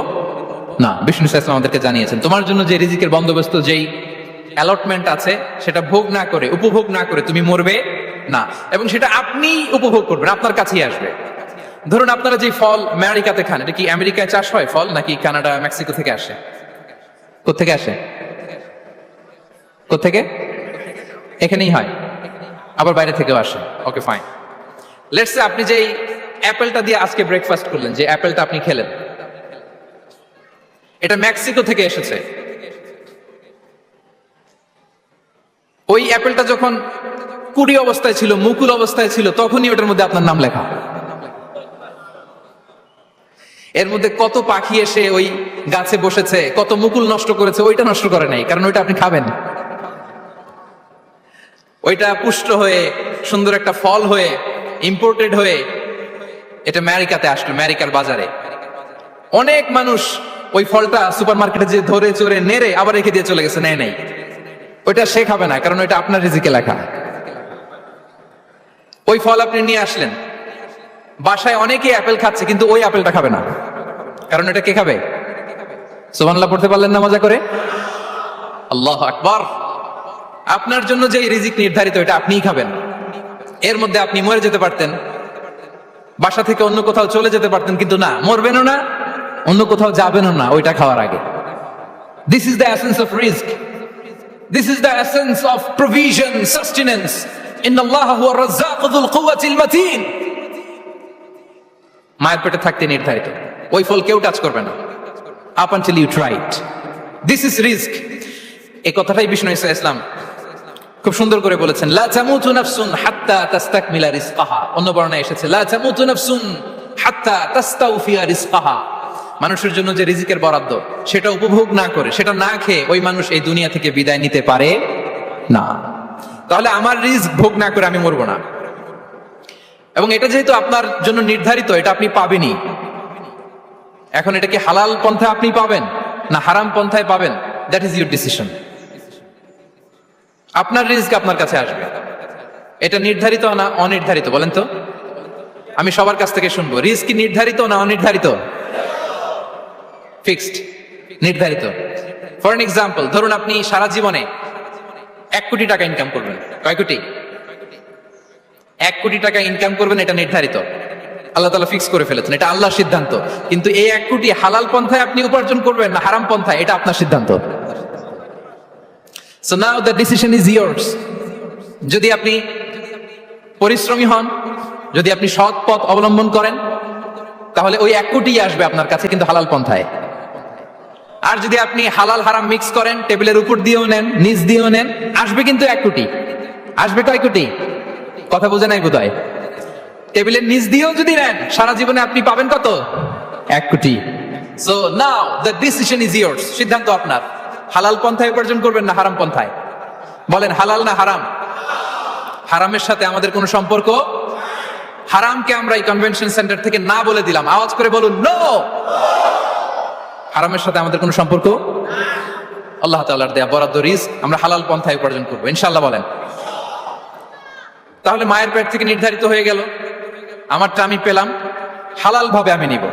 না। বিষ্ণু ইসলাম আমাদেরকে জানিয়েছেন তোমার জন্য যে রিজিকের বন্দোবস্ত, যেই অ্যালটমেন্ট আছে, সেটা ভোগ না করে, উপভোগ না করে তুমি মরবে না, এবং সেটা আপনি উপভোগ করবেন, আপনার কাছেই আসবে। ধরুন আপনারা যে ফল আমেরিকাতে খান, এটা কি আমেরিকায় চাষ হয় ফল, নাকি কানাডা মেক্সিকো থেকে আসে? কোত্থেকে আসে? কোত্থেকে? এখানেই হয়, আবার বাইরে থেকেও আসে। Okay fine. লেটস সে আপনি যে অ্যাপেলটা দিয়ে আজকে ব্রেকফাস্ট করলেন, যে অ্যাপেলটা আপনি খেলেন, এটা মেক্সিকো থেকে এসেছে। ওই অ্যাপেলটা যখন কুড়ি অবস্থায় ছিল, মুকুল অবস্থায় ছিল, তখনই ওটার মধ্যে আপনার নাম লেখা। এর মধ্যে কত পাখি এসে ওই গাছে বসেছে, কত মুকুল নষ্ট করেছে, ওইটা নষ্ট করে নাই, কারণ ওইটা আপনি খাবেন। ওইটা পুষ্ট হয়ে সুন্দর একটা ফল হয়ে ইম্পোর্টেড হয়ে এটা আমেরিকাতে আসলো, আমেরিকার বাজারে। অনেক মানুষ ওই ফলটা সুপারমার্কেটে যে ধরে চড়ে নেড়ে আবার রেখে দিয়ে চলে গেছে, নেয় নাই। ওইটা সে খাবে না, কারণ ওইটা আপনার রিজিকে লেখা। ওই ফল আপনি নিয়ে আসলেন, বাসায় অনেকে অ্যাপেল খাচ্ছে, কিন্তু ওই অ্যাপেলটা খাবে না, কারণ এটা কে খাবে? সুবহানাল্লাহ পড়তে পারলেন না মজা করে? আল্লাহু আকবার। আপনার জন্য যে রিজিক নির্ধারিত, এটা আপনিই খাবেন। এর মধ্যে আপনি মরে যেতে পারতেন, বাসা থেকে অন্য কোথাও চলে যেতে পারতেন, কিন্তু না, মরবেনও না, অন্য কোথাও যাবেনও না ওইটা খাওয়ার আগে। This is the essence of risk, this is the essence of provision, sustenance. ইন্নাল্লাহা হুয়ার রাজ্জাকু যুল কুওয়াতিল মাতিন। মায়ের পেটে থাকতে নির্ধারিত, ওই ফল কেউ টাচ করবে না up until you try it. This is রিস্ক। এই কথাটাই বিষ্ণু ঈসা ইসলাম খুব সুন্দর করে বলেছেন, লা তামুতু নাফসুন হাত্তা তাস্তাকমিলা রিজকাহা। অন্য বর্ণনায় এসেছে লা তামুতু নাফসুন হাত্তা তাস্তাউফিয়া রিজকাহা। মানুষের জন্য যে রিজিকের বরাদ্দ, সেটা উপভোগ না করে, সেটা না খেয়ে ওই মানুষ এই দুনিয়া থেকে বিদায় নিতে পারে না। তাহলে আমার রিস্ক ভোগ না করে আমি মরবো না, এবং এটা যেহেতু আপনার জন্য নির্ধারিত, এটা আপনি পাবেনই। এখন এটা কি হালাল পন্থায় আপনি পাবেন না হারাম পন্থায় পাবেন, দ্যাট ইজ ইউর ডিসিশন। আপনার রিস্ক আপনার কাছে আসবে। এটা নির্ধারিত না অনির্ধারিত? বলেন তো, আমি সবার কাছ থেকে শুনবো, রিস্ক কি নির্ধারিত না অনির্ধারিত? ফিক্সড, নির্ধারিত। ফর এন এক্সাম্পল, ধরুন আপনি সারা জীবনে 1 কোটি টাকা ইনকাম করবেন। কয় কোটি? 1 কোটি টাকা ইনকাম করবেন, এটা নির্ধারিত, আল্লাহ তাআলা ফিক্স করে ফেলেছেন, এটা আল্লাহর সিদ্ধান্ত। কিন্তু এই 1 কোটি হালাল পন্থায় আপনি উপার্জন করবেন না হারাম পন্থায়, এটা আপনার সিদ্ধান্ত। So now the decision is years. যদি আপনি পরিশ্রমী হন, যদি আপনি সৎ পথ অবলম্বন করেন, তাহলে ওই 1 কোটি আসবে আপনার কাছে, কিন্তু হালাল পন্থায়। আর যদি আপনি হালাল হারাম মিক্স করেন, টেবিলের উপর দিয়েও নেন, নিচ দিয়েও নেন, আসবে কিন্তু 1 কোটি। আসবে কয় কোটি? কথা বোঝে নাই বোধহয়। টেবিলের নিচ দিয়েও যদি নেন, সারা জীবনে আপনি পাবেন কত? 1 কোটি। So now the decision is years. সিদ্ধান্ত আপনার। হালাল পন্থায় উপার্জন করবেন না হারাম পন্থায়? বলেন, হালাল না হারাম? হারামের সাথে আমাদের কোনো সম্পর্ক? হারামকে আমরা এই কনভেনশন সেন্টার থেকে না বলে দিলাম, আওয়াজ করে বলুন নো। হারামের সাথে আমাদের কোনো সম্পর্ক? আল্লাহ তাআলার দেয়া বরাদ্দ রিজক আমরা হালাল পন্থায় উপার্জন করবো ইনশাআল্লাহ। বলেন। তাহলে মায়ের পেট থেকে নির্ধারিত হয়ে গেল, আমারটা আমি পেলাম, হালাল ভাবে আমি নিব।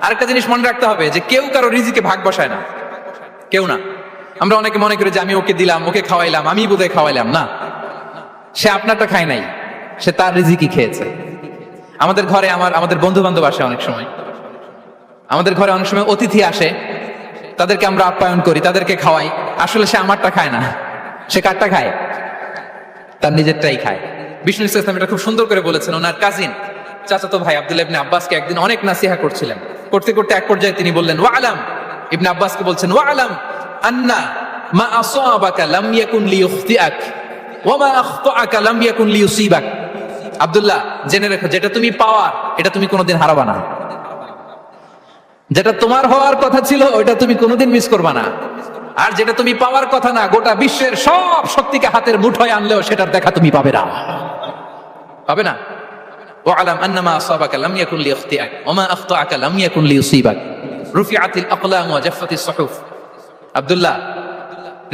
আরেকটা জিনিস মনে রাখতে হবে যে কেউ কারো রিজিকে ভাগ বসায় না, কেউ না। আমরা অনেকে মনে করি যে আমি ওকে দিলাম, ওকে খাওয়াইলাম, আমি বোধহয় খাওয়াইলাম। না, সে আপনারটা খায় নাই, সে তার রিজিকই খেয়েছে। আমাদের ঘরে আমাদের বন্ধু বান্ধব আসে অনেক সময়, আমাদের ঘরে অনেক সময় অতিথি আসে, তাদেরকে আমরা আপ্যায়ন করি, তাদেরকে খাওয়াই। আসলে সে আমারটা খায় না, সে কারটা খায়? তার নিজেরটাই খায়। বিষ্ণু ইসলাম এটা খুব সুন্দর করে বলেছেন। ওনার কাজিন চাচাতো ভাই আব্দুল্লাহ ইবনে আব্বাসকে একদিন অনেক নাসিহা করছিলেন। করতে করতে এক পর্যায়ে তিনি বললেন, ওয়া আলাম, ইবনে আব্বাসকে বলছেন, ওয়া আলাম আন্না মা আসাবাকা লাম ইয়াকুন লিইখতিআক ওয়া মা আখতাআকা লাম ইয়াকুন লিইউসিবাক। আব্দুল্লাহ, জেনে রেখো, যেটা তুমি পাওয়ার এটা তুমি কোনোদিন হারাবা না। যেটা তোমার হওয়ার কথা ছিল ওইটা তুমি কোনোদিন মিস করবা না। আর যেটা তুমি পাওয়ার কথা না, গোটা বিশ্বের সব শক্তিকে হাতের মুঠোয় আনলেও সেটার দেখা তুমি পাবে না, পাবে না। ওয়ালাম আন্নামা আসাবাকা লাম ইয়াকুন লিইখতিআক ওয়া মা আখতাআকা লাম ইয়াকুন লিইউসিবাক রুফিআতিল আকলাম ওয়া জাফফাতিস সুহুফ। আব্দুল্লাহ,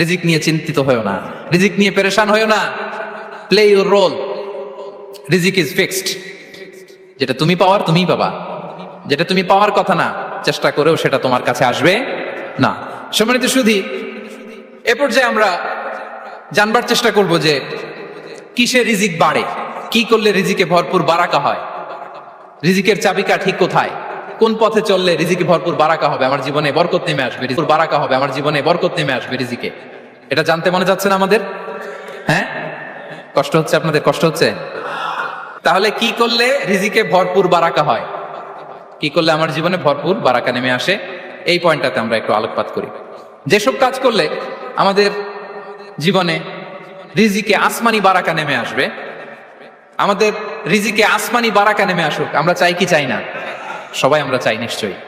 রিজিক নিয়ে চিন্তিত হয়ো না, রিজিক নিয়ে পেরেশান হয়ো না। প্লে ইউর রোল, রিজিক ইজ ফিক্সড। যেটা তুমি পাওয়ার তুমিই পাবা, যেটা তুমি পাওয়ার কথা না, চেষ্টা করেও সেটা তোমার কাছে আসবে না। সম্মানিত সুধী, এ পর্যায়ে আমরা জানবার চেষ্টা করব যে কিসে রিজিক বাড়ে, কি করলে রিজিকে ভরপুর বারাকা হয়, রিজিকের চাবিকাঠি কোথায়, কোন পথে চললে রিজিকে ভরপুর বারাকা হবে, আমার জীবনে বরকত নেমে আসবে, বারাকা হবে আমার জীবনে, বরকত নেমে আসবে রিজিকে। এটা জানতে মনে যাচ্ছে না আমাদের? হ্যাঁ, কষ্ট হচ্ছে আপনাদের? কষ্ট হচ্ছে? তাহলে কি করলে রিজিকে ভরপুর বারাকা হয়, কি করলে আমার জীবনে ভরপুর বারাকা নেমে আসে, এই পয়েন্টটাতে আমরা একটু আলোকপাত করি। যেসব কাজ করলে আমাদের জীবনে রিজিকে আসমানি বারাকা নেমে আসবে, আমাদের রিজিকে আসমানি বারাকা নেমে আসুক, আমরা চাই কি চাই না? সবাই আমরা চাই নিশ্চয়ই।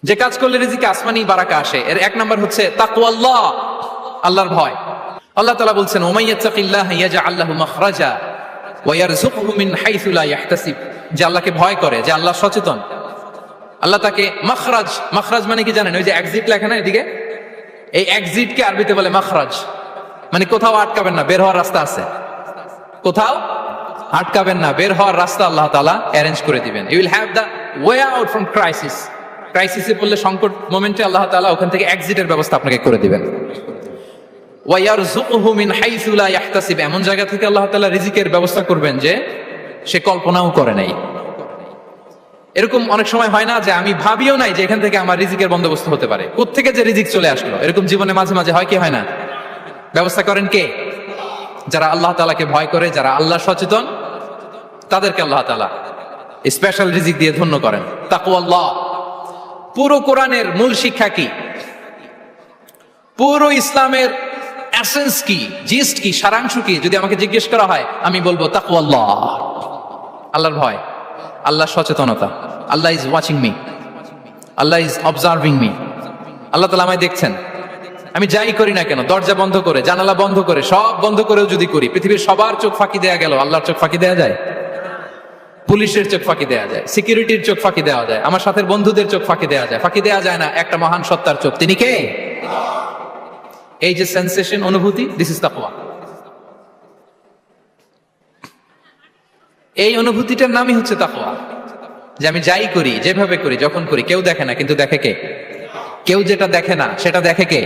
যে কাজ করলে রিজিকে আসমানি বারাকা আসে, এর 1 নম্বর হচ্ছে তাকওয়াল্লাহ, আল্লাহর ভয়। আল্লাহ তাআলা বলছেন, ওমাইয়াত্তাকিল্লাহ ইয়াজআল লাহু মাখরাজা ওয়া ইয়ারযুকহু মিন হাইসু লা ইয়াহতাসিব। যে আল্লাহকে ভয় করে, যে আল্লাহ সচেতন, আল্লাহ তাকে মাখরাজ, মাখরাজ মানে কি জানেন? ওই যে এক্সিট লেখা না এদিকে, এই এক্সিটকে আরবিতে বলে মাখরাজ, মানে কোথাও আটকাবেন না, বের হওয়ার রাস্তা আছে, কোথাও আটকাবেন না, বের হওয়ার রাস্তা আল্লাহ তাআলা অ্যারেঞ্জ করে দিবেন। You will have the way out from crisis. ক্রাইসিসে পড়লে, সংকট মোমেন্টে আল্লাহ তাআলা ওখান থেকে এক্সিটের ব্যবস্থা আপনাকে করে দিবেন। ওয়া ইয়ারযুকহু মিন হাইসু লা ইয়াহতাসিব, এমন জায়গা থেকে আল্লাহ তাআলা রিজিকের ব্যবস্থা করবেন যে সে কল্পনাও করে নাই। এরকম অনেক সময় হয় না যে আমি ভাবিও নাই যে এখান থেকে আমার রিজিকের বন্দোবস্ত হতে পারে, কোত্থেকে যে রিজিক চলে আসলো। এরকম জীবনে মাঝে মাঝে হয় কি হয় না? ব্যবস্থা করেন কে? যারা আল্লাহ তাআলাকে ভয় করে, যারা আল্লাহ সচেতন, তাদেরকে আল্লাহ তাআলা স্পেশাল রিজিক দিয়ে ধন্য করেন। তাকওয়াল্লাহ। পুরো কোরআনের মূল শিক্ষা কি? পুরো ইসলামের এসেন্স কি, জিস্ট কি, সারাংশ কি যদি আমাকে জিজ্ঞেস করা হয়, আমি বলবো তাকওয়াল্লাহ, আল্লাহর ভয়, আল্লাহ সচেতনতা। Allah is watching me, Allah is observing me. আল্লাহ তাআলা আমায় দেখছেন, আমি যাই করি না কেন, দরজা বন্ধ করে, জানালা বন্ধ করে, সব বন্ধ করেও যদি করি, পৃথিবীর সবার চোখ ফাঁকি দেয়া গেল, আল্লাহর চোখ ফাঁকি দেয়া যায়? পুলিশের চোখ ফাঁকি দেয়া যায়, সিকিউরিটির চোখ ফাঁকি দেওয়া যায়, আমার সাথে বন্ধুদের চোখ ফাঁকি দেওয়া যায়, ফাঁকি দেওয়া যায় না একটা মহান সত্তার চোখ। তিনি কে? এই যে সেন্সেশন, অনুভূতি, দিস ইজ তাকওয়া। এই অনুভূতিটার নামই হচ্ছে তাকওয়া। যে আমি যাই করি, যেভাবে করি, যখন করি, কেউ দেখে না, কিন্তু দেখে কে? কেউ যেটা দেখে না সেটা দেখে কে?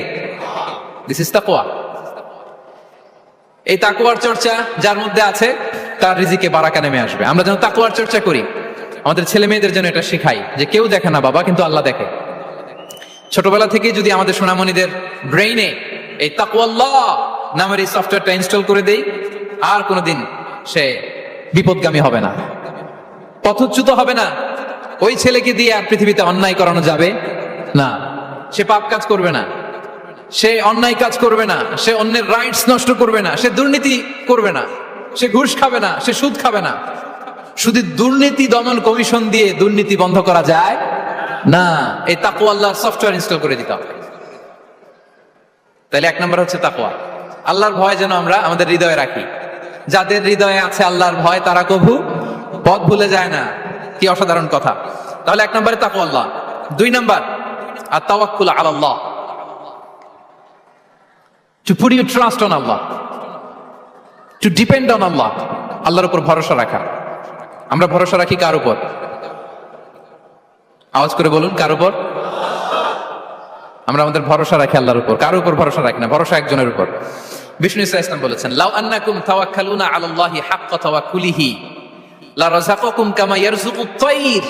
দিস ইজ তাকওয়া। এই তাকওয়ার চর্চা যার মধ্যে আছে, তার রিজিকে বারাকা নেমে আসবে। আমরা যেন তাকওয়ার চর্চা করি, আমাদের ছেলে মেয়েদের জন্য এটা শেখাই যে কেউ দেখে না বাবা, কিন্তু আল্লাহ দেখে। ছোটবেলা থেকেই যদি আমাদের সোনামণিদের ব্রেইনে এই তাকওয়াল্লাহ নামের এই সফটওয়্যারটা ইনস্টল করে দেই, আর কোনোদিন সে বিপদগামী হবে না, পথচ্যুত হবে না। ওই ছেলেকে দিয়ে আর পৃথিবীতে অন্যায় করানো যাবে না। সে পাপ কাজ করবে না, সে অন্যায় কাজ করবে না, সে অন্যের রাইটস নষ্ট করবে না, সে দুর্নীতি করবে না, সে ঘুষ খাবে না, সে সুদ খাবে না। শুধু দুর্নীতি দমন কমিশন দিয়ে দুর্নীতি বন্ধ করা যায় না, এই তাকওয়া আল্লাহর সফটওয়্যার ইনস্টল করে দিতে হবে। তাহলে এক নম্বর হচ্ছে তাকওয়া, আল্লাহর ভয় যেন আমরা আমাদের হৃদয়ে রাখি। যাদের হৃদয়ে আছে আল্লাহর ভয় তারা কভু পথ ভুলে যায় না। কি অসাধারণ কথা! তাহলে এক নম্বরে তাকওয়া আল্লাহ। দুই নম্বর আত-তাওয়াক্কুল আলা আল্লাহ, to put your trust on Allah, to depend on Allah, আল্লাহর উপর ভরসা রাখা। আমরা ভরসা রাখি কার উপর? আওয়াজ করে বলুন, কার উপর? আমরা আমাদের ভরসা রাখি আল্লাহর উপর, কার উপর ভরসা রাখি না, ভরসা একজনের উপর। বিষ্ণু ইসা ইসলাম বলেছেন, লাউ আন্নাকুম তাওয়াক্কালুনা আলাল্লাহি হাক্কা তাওয়াক্কুলিহি লা রাযাকাকুম কামা ইয়ারযুকুত তায়র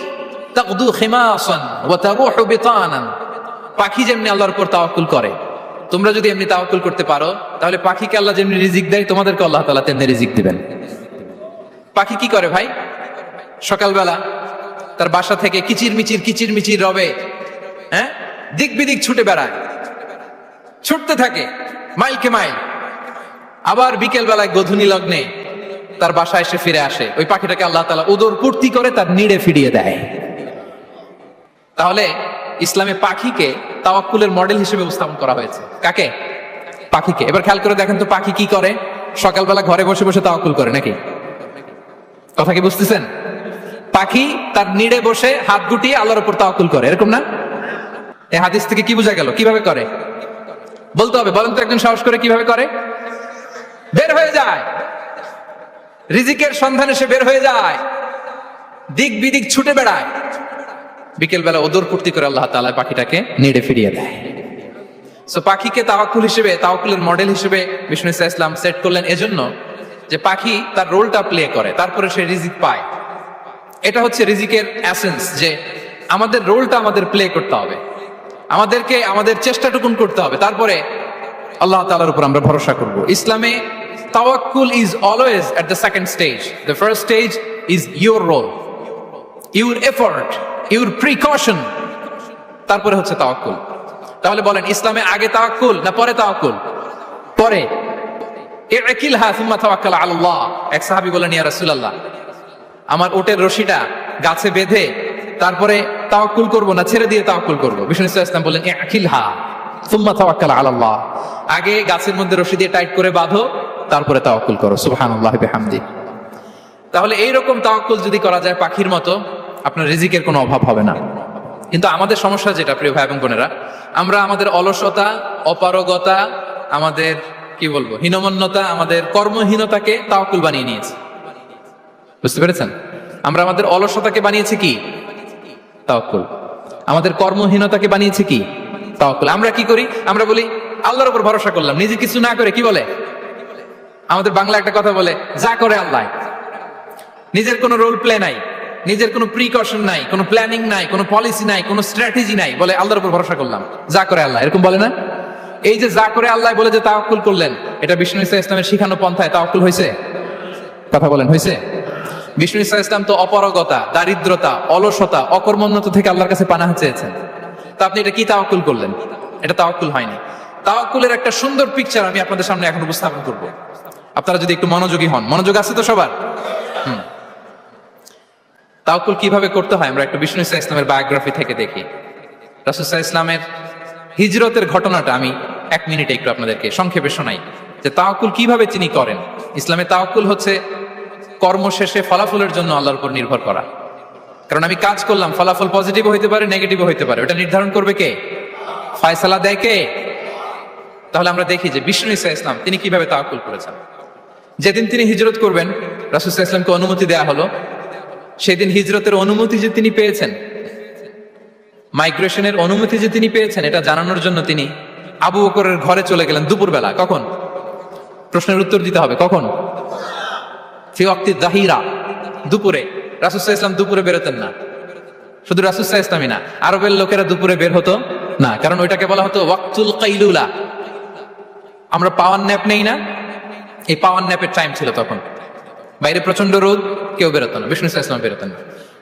তাগদু খিমাসান ওয়া তারুহু বিতানান। পাখি যেমনি আল্লাহর উপর তাওয়াক্কুল করে, তোমরা যদি এমনি তাওয়াক্কুল করতে পারো, তাহলে পাখিকে আল্লাহ যেমনি রিজিক দেয়, তোমাদেরকে আল্লাহ তাআলা তেমনি রিজিক দিবেন। পাখি কি করে ভাই? সকালবেলা তার বাসা থেকে কিচির মিচির রবে, হ্যাঁ, দিক বিদিক ছুটে বেড়ায়, ছুটতে থাকে মাইলকে মাইল। আবার বিকেল বেলায় গোধূলি লগ্নে তার বাসায় এসে ফিরে আসে। ওই পাখিটাকে আল্লাহ তাআলা উদর পূর্তি করে তার নিড়ে ফিরিয়ে দেয়। তাহলে ইসলামে পাখিকে তাওয়াক্কুলের মডেল হিসেবে উপস্থাপন করা হয়েছে। কাকে? পাখিকে। এবার খেয়াল করে দেখেন তো পাখি কি করে? সকালবেলা ঘরে বসে বসে তাওয়াক্কুল করে নাকি? কথা কি বুঝতেছেন? পাখি তার নিড়ে বসে হাত গুটিয়ে আল্লাহর উপর তাওয়াক্কুল করে, এরকম না? এই হাদিস থেকে কি বোঝা গেল? কিভাবে করে বলতে হবে, বলেন তো একজন সাহস করে কিভাবে করে? বের হয়ে যায়, রিজিকের সন্ধানে সে বের হয়ে যায়, দিক বিদিক ছুটে বেড়ায়, বিকেল বেলা ওদর পূর্তি করে আল্লাহ তাআলা পাখিটাকে নিড়ে ফিরিয়ে দেয়। সো পাখিকে তাওয়াক্কুল হিসেবে, তাওয়াক্কুলের মডেল হিসেবে বিষ্ণু ইসা ইসলাম সেট করলেন এজন্য যে পাখি তার রোলটা প্লে করে, তারপরে সে রিজিক পায়। এটা হচ্ছে রিজিকের এসেন্স, যে আমাদের রোলটা আমাদের প্লে করতে হবে, আমাদেরকে আমাদের চেষ্টাটুকুন করতে হবে, তারপরে আল্লাহ তাআলার উপর আমরা ভরসা করব। ইসলামে তাওয়াক্কুল is always at the second stage. The first stage is your role, your effort, your precaution, তারপরে হচ্ছে তাওয়াক্কুল। তাহলে বলেন, ইসলামে আগে তাওয়াক্কুল না পরে তাওয়াক্কুল? পরে। ইকিলহা সুম্মা তাওয়াক্কাল আলা আল্লাহ। এক সাহাবী বলেন, ইয়া রাসূলুল্লাহ, আমার ওটের রশিটা গাছে বেঁধে তারপরে তাওয়াক্কুল করব না ছেড়ে দিয়ে তাওয়াক্কুল করব? বিষ্ণু ইসলাম বললেন, ইকিলহা সুম্মা তাওয়াক্কাল আলা আল্লাহ। আগে গাছের মধ্যে রশি দিয়ে টাইট করে বাঁধো, তারপরে তাওয়াক্কুল করো। সুবহানাল্লাহি ওয়া বিহামদিহি। তাহলে এইরকম তাওয়াক্কুল যদি করা যায় পাখির মতো, আপনার রিজিকের কোনো অভাব হবে না। কিন্তু আমাদের সমস্যা যেটা, প্রিয় ভাই এবং বোনেরা, আমরা আমাদের অলসতা, অপারগতা, আমাদের কি বলবো হীনমন্যতা, আমাদের কর্মহীনতাকে তাওয়াক্কুল বানিয়ে নিয়েছি। বুঝতে পেরেছেন? আমরা আমাদের অলসতাকে বানিয়েছি কি? তাওয়াক্কুল। আমাদের কর্মহীনতাকে বানিয়েছি কি? তাওয়াক্কুল। আমরা কি করি? আমরা বলি আল্লাহর উপর ভরসা করলাম, নিজে কিছু না করে। কি বলে আমাদের বাংলা একটা কথা বলে, যা করে আল্লাহ। নিজের কোনো রোল প্লে নাই, নিজের কোনো প্রিকশন নাই, কোনো প্ল্যানিং নাই, কোনো পলিসি নাই, কোনো স্ট্র্যাটেজি নাই, বলে আল্লাহর উপর ভরসা করলাম, যা করে আল্লাহ। এরকম বলে না? এই যে যা করে আল্লাহ বলে যে তাওয়াক্কুল করলেন, এটা বিষ্ণু ইসা ইসলামের শিখানো পন্থায় তাওয়াক্কুল হয়েছে? কথা বলেন, হয়েছে? বিষ্ণু ইসা ইসলাম তো অপারগতা, দারিদ্রতা, অলসতা, অকর্মণ্যতা থেকে আল্লাহর কাছে পানাহ চেয়েছেন। তা আপনি এটা কি তাওয়াক্কুল করলেন? এটা তাওয়াক্কুল হয়নি। তাওয়াক্কুলের একটা সুন্দর পিকচার আমি আপনাদের সামনে এখন উপস্থাপন করব, আপনারা যদি একটু মনোযোগী হন। মনোযোগ আছে তো সবার? তাওয়াক্কুল কিভাবে করতে হয় আমরা একটু বিষ্ণু ইসা ইসলামের বায়োগ্রাফি থেকে দেখি। রাসূল সাল্লাল্লাহু আলাইহি ইসলামের হিজরতের ঘটনাটা আমি 1 মিনিটে একটু আপনাদেরকে সংক্ষেপে শোনাই, যে তাওয়াক্কুল কিভাবে তিনি করেন। ইসলামে তাওয়াক্কুল হচ্ছে কর্ম শেষে ফলাফলের জন্য আল্লাহর উপর নির্ভর করা। কারণ আমি কাজ করলাম, ফলাফল পজিটিভও হইতে পারে, নেগেটিভও হইতে পারে, ওটা নির্ধারণ করবে কে? ফয়সালা দেয় কে? তাহলে আমরা দেখি যে বিষ্ণু ইসা ইসলাম তিনি কিভাবে তাওয়াক্কুল করেছেন। যেদিন তিনি হিজরত করবেন, রাসূল সাল্লাল্লাহু আলাইহি ইসলামকে অনুমতি দেয়া হলো, সেদিন হিজরতের অনুমতি যে তিনি পেয়েছেন, মাইগ্রেশনের অনুমতি যে তিনি পেয়েছেন, এটা জানানোর জন্য তিনি আবু বকরের ঘরে চলে গেলেন দুপুরবেলা। কখন? প্রশ্নের উত্তর দিতে হবে, কখন? ফি ওয়াক্তি যাহিরা, দুপুরে। রাসূল সাল্লাল্লাহু আলাইহি ইসলাম দুপুরে বেরোতেন না। শুধু রাসূল সাল্লাল্লাহু আলাইহি ইসলামই না, আরবের লোকেরা দুপুরে বের হতো না, কারণ ওইটাকে বলা হতো ওয়াক্তুল কাইলুলা। আমরা পাওয়ার ন্যাপ নেই না, এই পাওয়ার ন্যাপের টাইম ছিল তখন। বাইরে প্রচন্ড রোদ, কেউ বেরোতো না, বিষ্ণু ইসলাম বেরোতেন না।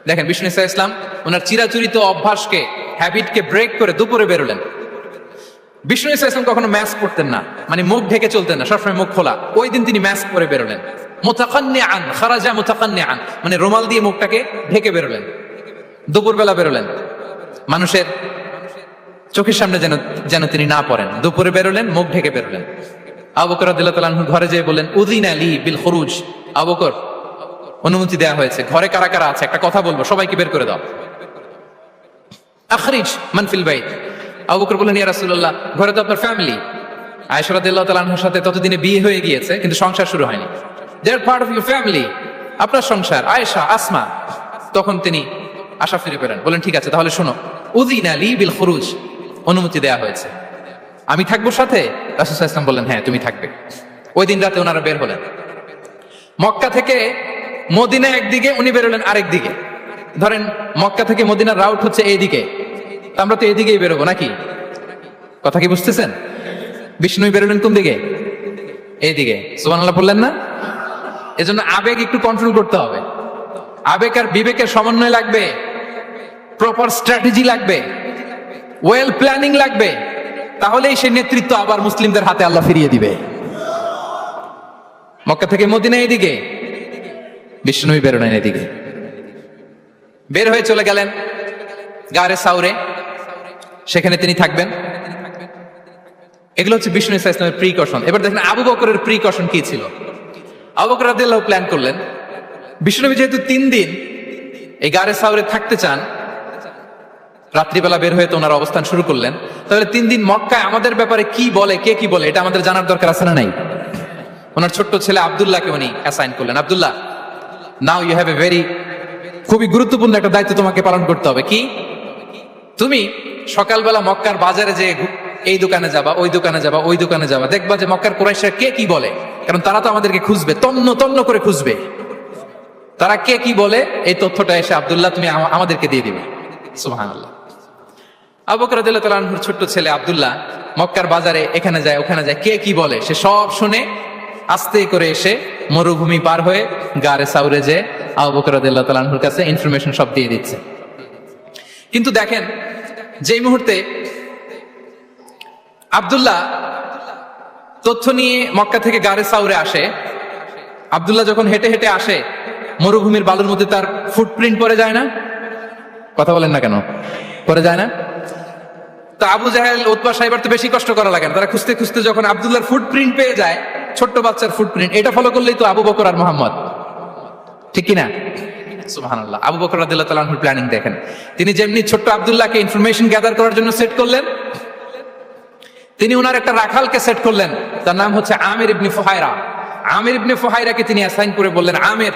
দেখেন বিষ্ণু ইসলাম ওনার চিরাচরিত অভ্যাসকে, হ্যাবিটকে ব্রেক করে দুপুরে বেরোলেন। বিষ্ণু ইসলাম কখনো মাস্ক পরতেন না, মানে মুখ ঢেকে চলতেন না, সবসময় মুখ খোলা। ওই দিন তিনি মাস্ক পরে বেরোলেন, মুতাকান্নিআন, খারাজা মুতাকান্নিআন, মানে রুমাল দিয়ে মুখটাকে ঢেকে বেরোলেন। দুপুরবেলা বেরোলেন, মানুষের চোখের সামনে যেন যেন তিনি না পড়েন। দুপুরে বেরোলেন, মুখ ঢেকে বেরোলেন। আবু বকর রাদিয়াল্লাহু তাআলা আনহু ঘরে যেয়ে বললেন, উযিনা লি বিল খুরুজ। আবু বকর, অনুমতি দেওয়া হয়েছে, ঘরে কারা কারা আছে একটা কথা বলবো, সবাইকে বের করে দাও। আখরিজ মান ফিল বাইত। আবু বকর বললেন, ইয়া রাসূলুল্লাহ, ঘরে তো আপনার ফ্যামিলি। আয়েশা রাদিয়াল্লাহু তাআলা আনহার সাথে ততদিনে বিয়ে হয়ে গিয়েছে, কিন্তু সংসার শুরু হয়নি। দে আর পার্ট অফ ইউর ফ্যামিলি, আপনার সংসার, আয়েশা, আসমা। তখন তিনি আশা ফিরে পেলেন, বলেন ঠিক আছে তাহলে শোনো, উযিনা লি বিল খুরুজ, অনুমতি দেয়া হয়েছে, আমি থাকবো সাথে? রাসূল সাল্লাল্লাহু আলাইহি ওয়াসাল্লাম বললেন, হ্যাঁ তুমি থাকবে। ওই দিন রাতে ওনারা বের হলেন। মক্কা থেকে মদিনা একদিকে, উনি বেরোলেন আরেক দিকে। ধরেন মক্কা থেকে মদিনার রাউট হচ্ছে এইদিকে, আমরা তো এইদিকেই বেরোবো নাকি? কথা কি বুঝতেছেন? বিষ্ণু বেরোলেন কোন দিকে? এইদিকে। সুবহানাল্লাহ বললেন না? এজন্য আবেগ একটু কন্ট্রোল করতে হবে। আবেগ আর বিবেকের সমন্বয় লাগবে, প্রপার স্ট্র্যাটেজি লাগবে, ওয়েল প্ল্যানিং লাগবে, তাহলেই সেই নেতৃত্ব আবার মুসলিমদের হাতে আল্লাহ ফিরিয়ে দিবে। মক্কা থেকে মদিনা এদিকে, বিষ্ণু বেরোলেন এদিকে। বের হয়ে চলে গেলেন গারে সাউরে, সেখানে তিনি থাকবেন। এগুলো হচ্ছে বিষ্ণু ইসলামের প্রিকশন। এবার দেখেন আবু বকরের প্রিকশন কি ছিল। আবু বকর রাদিয়াল্লাহু প্ল্যান করলেন, বিষ্ণু যেহেতু 3 দিন এই গারে সাউরে থাকতে চান, রাত্রিবেলা বের হয়ে তো ওনার অবস্থান শুরু করলেন, তাহলে 3 দিন মক্কায় আমাদের ব্যাপারে কি বলে, কে কি বলে, এটা আমাদের জানার দরকার আছে না নাই? ওনার ছোট্ট ছেলে আব্দুল্লাহকে উনি অ্যাসাইন করলেন। আব্দুল্লাহ, now you have a very, খুবই গুরুত্বপূর্ণ একটা দায়িত্ব তোমাকে পালন করতে হবে। কি? তুমি সকালবেলা মক্কার বাজারে যে এই দোকানে যাবা, ওই দোকানে যাবা, ওই দোকানে যাবা, দেখবা যে মক্কার কুরাইশরা কে কি বলে, কারণ তারা তো আমাদেরকে খুঁজবে, তন্ন তন্ন করে খুঁজবে। তারা কে কি বলে এই তথ্যটা এসে আব্দুল্লাহ তুমি আমাদেরকে দিয়ে দিবে। সুবহানাল্লাহ। আবু বকর রাদিয়াল্লাহু তাআলা আনহুর ছোট্ট ছেলে আব্দুল্লাহ মক্কার বাজারে এখানে যায় ওখানে যায়, কে কি বলে সে সব শুনে আস্তে করে এসে মরুভূমি পার হয়ে গারে সাউরে যে আবু বকর রাদিয়াল্লাহু তাআলা আনহুর কাছে ইনফরমেশন সব দিয়ে দিচ্ছে। কিন্তু দেখেন যেই মুহূর্তে আব্দুল্লাহ তথ্য নিয়ে মক্কা থেকে গারে সাউরে আসে, আব্দুল্লাহ যখন হেঁটে হেঁটে আসে, মরুভূমির বালুর মধ্যে তার ফুটপ্রিন্ট পড়ে যায় না? কথা বলেন না কেন? পড়ে যায় না? তো আবু জাহেল, উতবা সাহেবের তো বেশি কষ্ট করা লাগে না, তারা খুঁজতে খুঁজতে যখন আব্দুল্লাহর ফুটপ্রিন্ট পেয়ে যায়, ছোট্ট বাচ্চার ফুটপ্রিন্ট, এটা ফলো করলেই তো আবু বকর আর মুহাম্মদ, ঠিক কিনা? সুবহানাল্লাহ। আবু বকর রাদিয়াল্লাহু তাআলা আনহুর প্ল্যানিং দেখেন। তিনি যেমনি ছোট্ট আব্দুল্লাহকে ইনফরমেশন গ্যাদার করার জন্য সেট করলেন, তিনি ওনার একটা রাখালকে সেট করলেন, তার নাম হচ্ছে আমির ইবনে ফুহায়রা। আমির ইবনে ফুহায়রাকে তিনি অ্যাসাইন করে বললেন, আমির,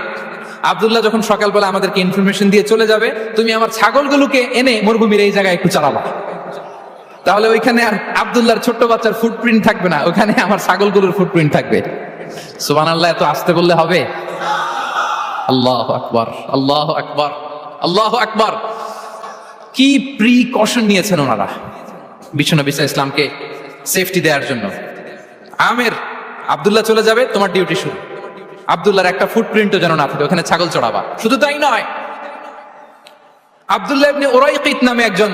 আব্দুল্লাহ যখন সকালবেলা আমাদেরকে ইনফরমেশন দিয়ে চলে যাবে, তুমি আমার ছাগলগুলোকে এনে মরুভূমির এই জায়গায় একটু চালাবা, তাহলে ওইখানে আর আব্দুল্লাহর ছোট্ট বাচ্চার ফুটপ্রিন্ট থাকবে না, ওখানে আমার ছাগলগুলোর ফুটপ্রিন্ট থাকবে। সুবহানাল্লাহ। এত আসতে বললে হবে? আল্লাহু আকবার, আল্লাহু আকবার, আল্লাহু আকবার। কি প্রিকশন নিয়েছেন ওনারা বিশ্বনবী সাল্লাল্লাহু আলাইহি ইসলামকে সেফটি দেওয়ার জন্য। আমির, আব্দুল্লাহ চলে যাবে, তোমার ডিউটি শুরু। আব্দুল্লাহর একটা ফুটপ্রিন্টও যেন না থাকে, ওখানে ছাগল চড়াবা। শুধু তাই নয়, আব্দুল্লাহ ইবনে উরাইকিত নামে একজন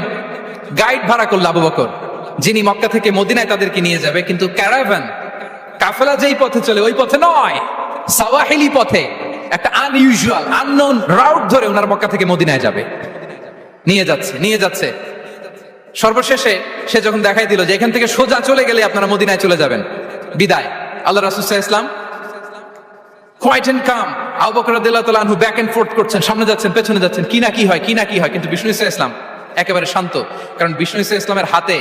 গাইড ভাড়া করল আবু বকর, যিনি মক্কা থেকে মদিনায় তাদেরকে নিয়ে যাবে, কিন্তু ক্যারাভান, কাফেলা যেই পথে চলে ওই পথে নয়, সাওয়াহিলি পথে, একটা আনইউজুয়াল আননোন রাউট ধরে ওনার মক্কা থেকে মদিনায় যাবে। নিয়ে যাচ্ছে সর্বশেষে সে যখন দেখাই দিল যে এখান থেকে সোজা চলে গেলে আপনারা মদিনায় চলে যাবেন, বিদায়। আল্লাহ রাসূল সাল্লাল্লাহু আলাইহি ওয়াসাল্লাম কোয়াইট এন্ড কাম, আবু বকর রাদিয়াল্লাহু তাআলা আনহু ব্যাক এন্ড ফোর্থ করছেন, সামনে যাচ্ছেন পেছনে যাচ্ছেন, কি না কি হয়, কিন্তু বিষ্ণু সাল্লাল্লাহু আলাইহি ওয়াসাল্লাম একেবারে শান্ত, কারণ বিষ্ণু সাল্লাল্লাহু আলাইহি ওয়াসাল্লামের হাতে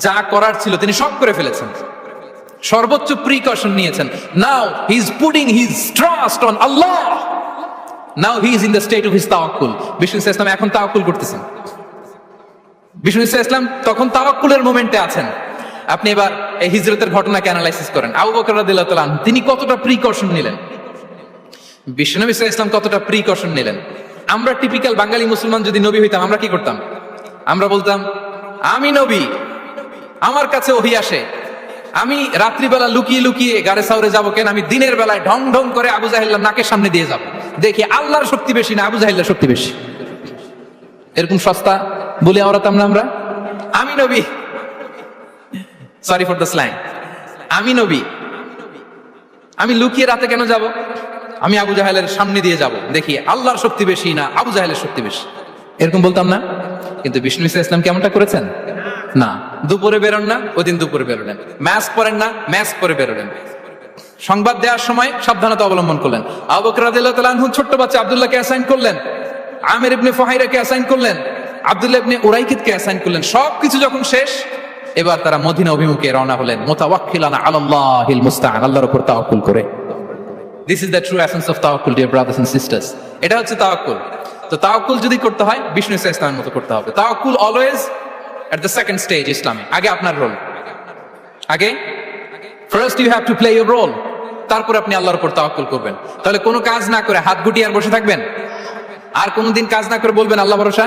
যা করার ছিল তিনি সব করে ফেলেছেন, সর্বোচ্চ প্রিকশন নিয়েছেন। Now he is putting his trust on Allah, now he is in the state of his তাওয়াক্কুল। বিষ্ণু সাল্লাল্লাহু আলাইহি ওয়াসাল্লাম এখন তাওয়াক্কুল করতেছেন, বিষ্ণু সাল্লাল্লাহু আলাইহি ওয়াসাল্লাম তখন তাওয়াক্কুলের মোমেন্টে আছেন। আপনি এবার এই হিজরতের ঘটনাকে অ্যানালাইসিস করেন। আবু বকর রাদিয়াল্লাহু তাআলা আনহু তিনি কতটা প্রিকশন নিলেন, বিশ্বনবী সাল্লাল্লাহু আলাইহি ওয়াসাল্লাম কতটা প্রিকশন নিলেন। আমরা টিপিক্যাল বাঙালি মুসলমান যদি নবী হইতাম আমরা কি করতাম? আমরা বলতাম আমি নবী, আমার কাছে ওহী আসে, আমি রাত্রিবেলা লুকিয়ে লুকিয়ে গাড়ে সাউরে যাবো কেন, আমি দিনের বেলায় ঢং ঢং করে আবু জাহেল্লার নাকের সামনে দিয়ে যাবো, দেখি আল্লাহর শক্তি বেশি না আবু জাহেল্লার শক্তি বেশি। এরকম সস্তা বলে আওড়াতাম না আমরা। আমি নবী, সরি ফর দ্য স্ল্যাং, আমি নবী, আমি লুকিয়ে রাতে কেন যাব, আমি আবু জাহেলের সামনে দিয়ে যাব, দেখি আল্লাহর শক্তি বেশি না আবু জাহেলের শক্তি বেশি। এরকম বলতাম না। কিন্তু বিষ্ণু ইসলাম কেমনটা করেছেন না, দুপুরে বেরোন না, ওই দিন দুপুরে বেরোলেন, ম্যাস্ক পরেন না, ম্যাস্ক পরে বেরোলেন, সংবাদ দেওয়ার সময় সাবধানতা অবলম্বন করলেন। আবু বকর রাদিয়াল্লাহু তাআলা আনহু ছোট্ট বাচ্চা আব্দুল্লাহকে অ্যাসাইন করলেন, আমির ইবনে ফুহাইরাকে অ্যাসাইন করলেন, আব্দুল্লাহ ইবনে উরাইকিতকে অ্যাসাইন করলেন। সবকিছু যখন শেষ, এবার তারা মদিনা অভিমুখে রওনা হলেন, মুতাওয়াক্কিলানা আলাল্লাহিল মুস্তাআন, আল্লাহর উপর তাওয়াক্কুল করে। This is the true essence of তাওয়াক্কুল, ডিয়ার ব্রাদার্স এন্ড সিস্টার্স। এটা হচ্ছে তাওয়াক্কুল। তো তাওয়াক্কুল যদি করতে হয় বিষ্ণু ইসলামের মতো করতে হবে। তাওয়াক্কুল always at the second stage ইসলামে। আগে আপনার রোল, আগে first you have to play your role, তারপর আপনি আল্লাহর উপর তাওয়াক্কুল করবেন। তাহলে কোনো কাজ না করে হাত গুটিয়ে আর বসে থাকবেন, আর কোনোদিন কাজ না করে বলবেন আল্লাহ ভরসা,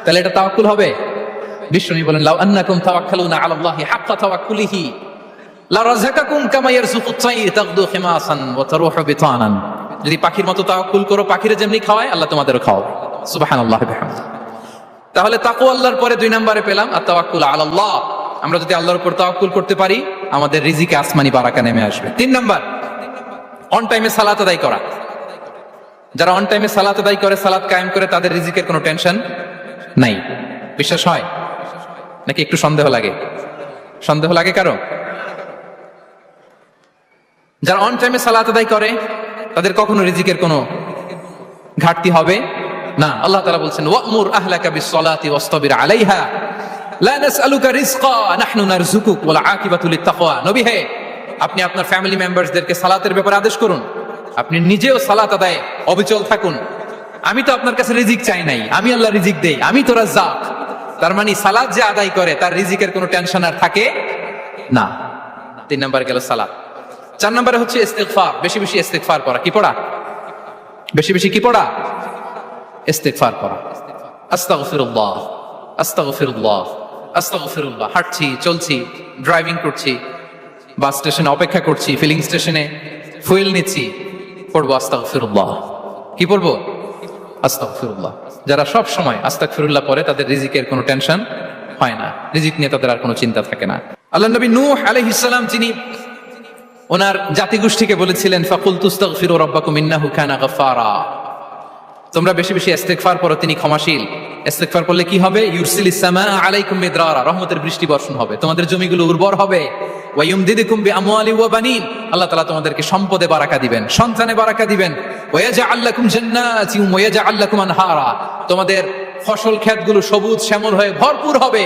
তাহলে এটা তাওয়াক্কুল হবে? বিষ্ণু বলেন, লাউ আন্নাকুম তাওয়াক্কালুনা আলাল্লাহি হাক্কা তাওয়াক্কুলিহি লারাযাকাকুম কামা ইয়ারযুকুত তায়র তাগদু খিমাসান ওয়া তারুহু বিতানান। যদি পাখির মতো তাওয়াক্কুল করো, পাখিরে যেমনি খাওয়ায় আল্লাহ তোমাদেরও খাওয়াবে। সুবহানাল্লাহি বিহামদিহি। তাহলে তাকওয়া আল্লাহর পরে 2 নম্বরে পেলাম আত-তাওয়াক্কুল আলাল্লাহ। আমরা যদি আল্লাহর উপর তাওয়াক্কুল করতে পারি, আমাদের রিজিকে আসমানি বারাকা নেমে আসবে। 3 নাম্বার, অন টাইমে সালাত আদায় করা। যারা অন টাইমে সালাত আদায় করে, সালাত কায়েম করে, তাদের রিজিকের কোনো টেনশন নাই। বিশ্বাস হয় নাকি একটু সন্দেহ লাগে? সন্দেহ লাগে কারো? যারা অন টাইমে সালাত আদায় করে, তাদের কখনো রিজিকের কোনো ঘাটতি হবে না। আল্লাহ তাআলা বলছেন, ওয়া'মুর আহলাকা বিস-সালাতি ওয়াসতাবির আলাইহা লা নাসআলুকা রিজকা নাহনু নারযুকুক ওয়াল আকিবাতু লিত-তাকওয়া। নবী হে, আপনি আপনার ফ্যামিলি মেম্বারসদেরকে সালাতের ব্যাপারে আদেশ করুন, আপনি নিজেও সালাত আদায়ে অবিচল থাকুন। আমি তো আপনার কাছে রিজিক চাই নাই, আমি আল্লাহ রিজিক দেই, আমি তো রাজ্জাক। তার মানে সালাত যে আদায় করে তার রিজিকের কোনো টেনশন আর থাকে না। 3 নম্বরে গেল সালাত। 4 নম্বরে হচ্ছে ইস্তিগফার, বেশি বেশি ইস্তিগফার করা। কি পড়া? বেশি বেশি কি পড়া? ইস্তিগফার করা। আস্তাগফিরুল্লাহ, আস্তাগফিরুল্লাহ, আস্তাগফিরুল্লাহ। হাঁটছি, চলছি, ড্রাইভিং করছি, বাস স্টেশনে অপেক্ষা করছি, ফিলিং স্টেশনে ফুয়েল নিচ্ছি, পড়বো আস্তাগফিরুল্লাহ। কি পড়বো? আস্তাগফিরুল্লাহ। যারা সব সময় আস্তাগফিরুল্লাহ পড়ে, তাদের রিজিকের কোনো টেনশন হয় না, রিজিক নিয়ে তাদের আর কোনো চিন্তা থাকে না। আল্লাহ নবী নূহ আলাইহিস সালাম, যিনি ওনার জাতিগোষ্ঠীকে বলেছিলেন, ফাকুলতু আস্তাগফিরু রাব্বাকুম ইন্নাহু কানা গাফফারা, তোমরা বেশি বেশি ইস্তিগফার করো, তিনি ক্ষমাশীল। ইস্তিগফার করলে কি হবে? ইউরসিলিস সামা আলাইকুম মিদরারা, রহমতের বৃষ্টি বর্ষণ হবে, তোমাদের জমিগুলো উর্বর হবে। ওয়া ইউমদিদুকুম বিআমওয়ালি ওয়া বানিন, আল্লাহ তাআলা তোমাদেরকে সম্পদে বারাকা দিবেন, সন্তানে বারাকা দিবেন। ওয়া ইয়াজআল লাকুম জান্নাতিন ওয়া ইয়াজআল লাকুম আনহারা, তোমাদের ফসল ক্ষেতগুলো সবুজ শ্যামল হয়ে ভরপুর হবে,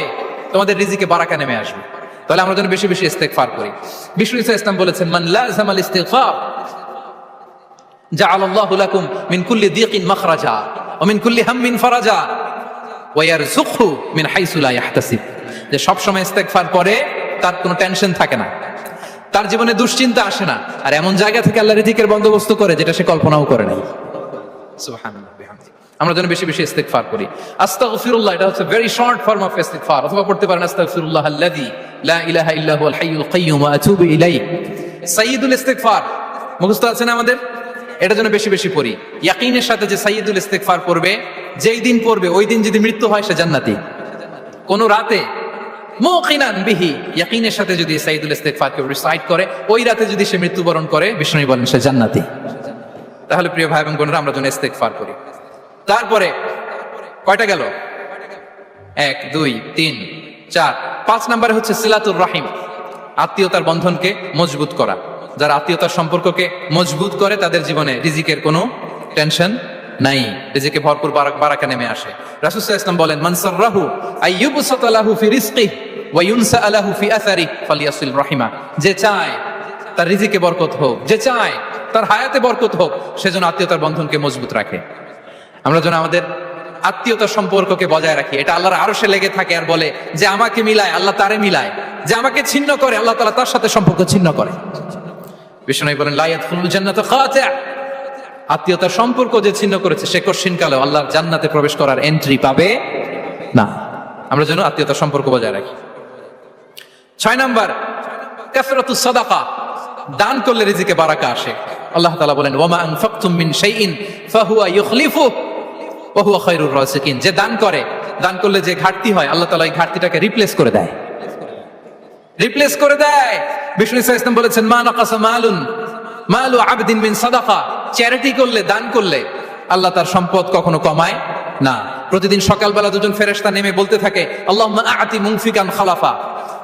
তোমাদের রিজিকে বারাকা নেমে আসবে। তাহলে আমরা যেন বেশি বেশি ইস্তিগফার করি। বিষ্ণু ইসলাম বলেছেন, মান লাযামাল ইস্তিগফার জাআলাল্লাহু লাকুম মিন কুল্লি দিকিন মাখরাজা ওয়া মিন কুল্লি হাম্মিন ফারাজা ওয়া ইয়ারযুকহু মিন হাইসু লা ইয়াহতাসিব। যে সব সময় ইস্তিগফার করে তার কোনো টেনশন থাকে না, তার জীবনে দুশ্চিন্তা আসে না, আর এমন জায়গা থেকে আল্লাহ রিজিকের বন্দোবস্ত করে যেটা সে কল্পনাও করে নাই। সুবহানাল্লাহ বিহামদিহি। আমরা যেন বেশি বেশি ইস্তিগফার করি। আস্তাগফিরুল্লাহ, এটা হচ্ছে ভেরি শর্ট ফর্ম অফ ইস্তিগফার। অথবা পড়তে পারেন আস্তাগফিরুল্লাহ আল্লাযী লা ইলাহা ইল্লা হুয়াল হাইয়ুল কাইয়্যুম ওয়া আতুবু ইলাইহি। সাইয়্যিদুল ইস্তিগফার মুখস্থ আছে না আমাদের? এটা যেন বেশি বেশি পড়ি। ইয়াকিনের সাথে যে সাইয়্যিদুল ইস্তিগফার পড়বে, যেই দিন পড়বে ওই দিন যদি মৃত্যু হয় সে জান্নাতি। কোন রাতে মুকিনান বিহি, ইয়াকিনের সাথে যদি সাইয়্যিদুল ইস্তিগফার কে রিসাইট করে, ওই রাতে যদি সে মৃত্যুবরণ করে, বিষ্ণু বলেন সে জান্নাতি। তাহলে প্রিয় ভাই এবং বোনেরা, আমরা যেন ইস্তিগফার করি। তারপরে কয়টা গেল? 1 2 3 4 5 নম্বরে হচ্ছে সিলাতুর রাহিম, আত্মীয়তার বন্ধনকে মজবুত করা। যারা আত্মীয়তার সম্পর্ককে মজবুত করে, তাদের জীবনে রিজিকের কোনো টেনশন নাই, রিজিকে ভরপুর বারাকা নেমে আসে। রাসূল সাল্লাল্লাহু আলাইহি ওয়াসাল্লাম বলেন, মান সাররাহু আইয়ুবসাতা লাহু ফি রিজকিহি ওয়া ইউনসা লাহু ফি আসারিহি ফালিয়াসিল রাহিমা। যে চায় তার রিজিকে বরকত হোক, যে চায় তার হায়াতে বরকত হোক, সেজন্য আত্মীয়তার বন্ধনকে মজবুত রাখে। আমরা যেন আমাদের আত্মীয়তার সম্পর্ককে বজায় রাখি। এটা আল্লাহর আরশে লেগে থাকে আর বলে যে আমাকে মিলায়, আল্লাহ তারে মিলায়, যে আমাকে ছিন্ন করে, আল্লাহ তাআলা তার সাথে সম্পর্ক ছিন্ন করে। বিষ্ণু বলেন, লা ইয়াদখুলুল জান্নাতা খাতি', আত্মীয়তার সম্পর্ক যে ছিন্ন করেছে সে কশিনকালেও আল্লাহর জান্নাতে প্রবেশ করার এন্ট্রি পাবে না। আমরা যেন আত্মীয়তার সম্পর্ক বজায় রাখি। 6 নাম্বার, কাসরাতুস সাদাকা, দান করলে রিজিকে বারাকা আসে। আল্লাহ তাআলা বলেন ওয়ামা আনফাকতুম মিন শাইইন ফাহুয়া ইখলিফুহু ওয়া হুয়া খায়রুর রাযিকিন। যে দান করে, দান করলে যে ঘাটতি হয় আল্লাহ তাআলা এই ঘাটতিটাকে রিপ্লেস করে দেয়, রিপ্লেস করে দেয়। বিষ্ণু সাল্লাল্লাহু আলাইহি ওয়াসাল্লাম বলেছেন মা নাকাসা মালু আবদিন মিন সাদাকা। চ্যারিটি করলে, দান করলে আল্লাহ তার সম্পদ কখনো কমায় না। প্রতিদিন সকালবেলা দুজন ফেরেশতা নেমে বলতে থাকে আল্লাহুম্মা আ'তি মুনফিকান খালাফা,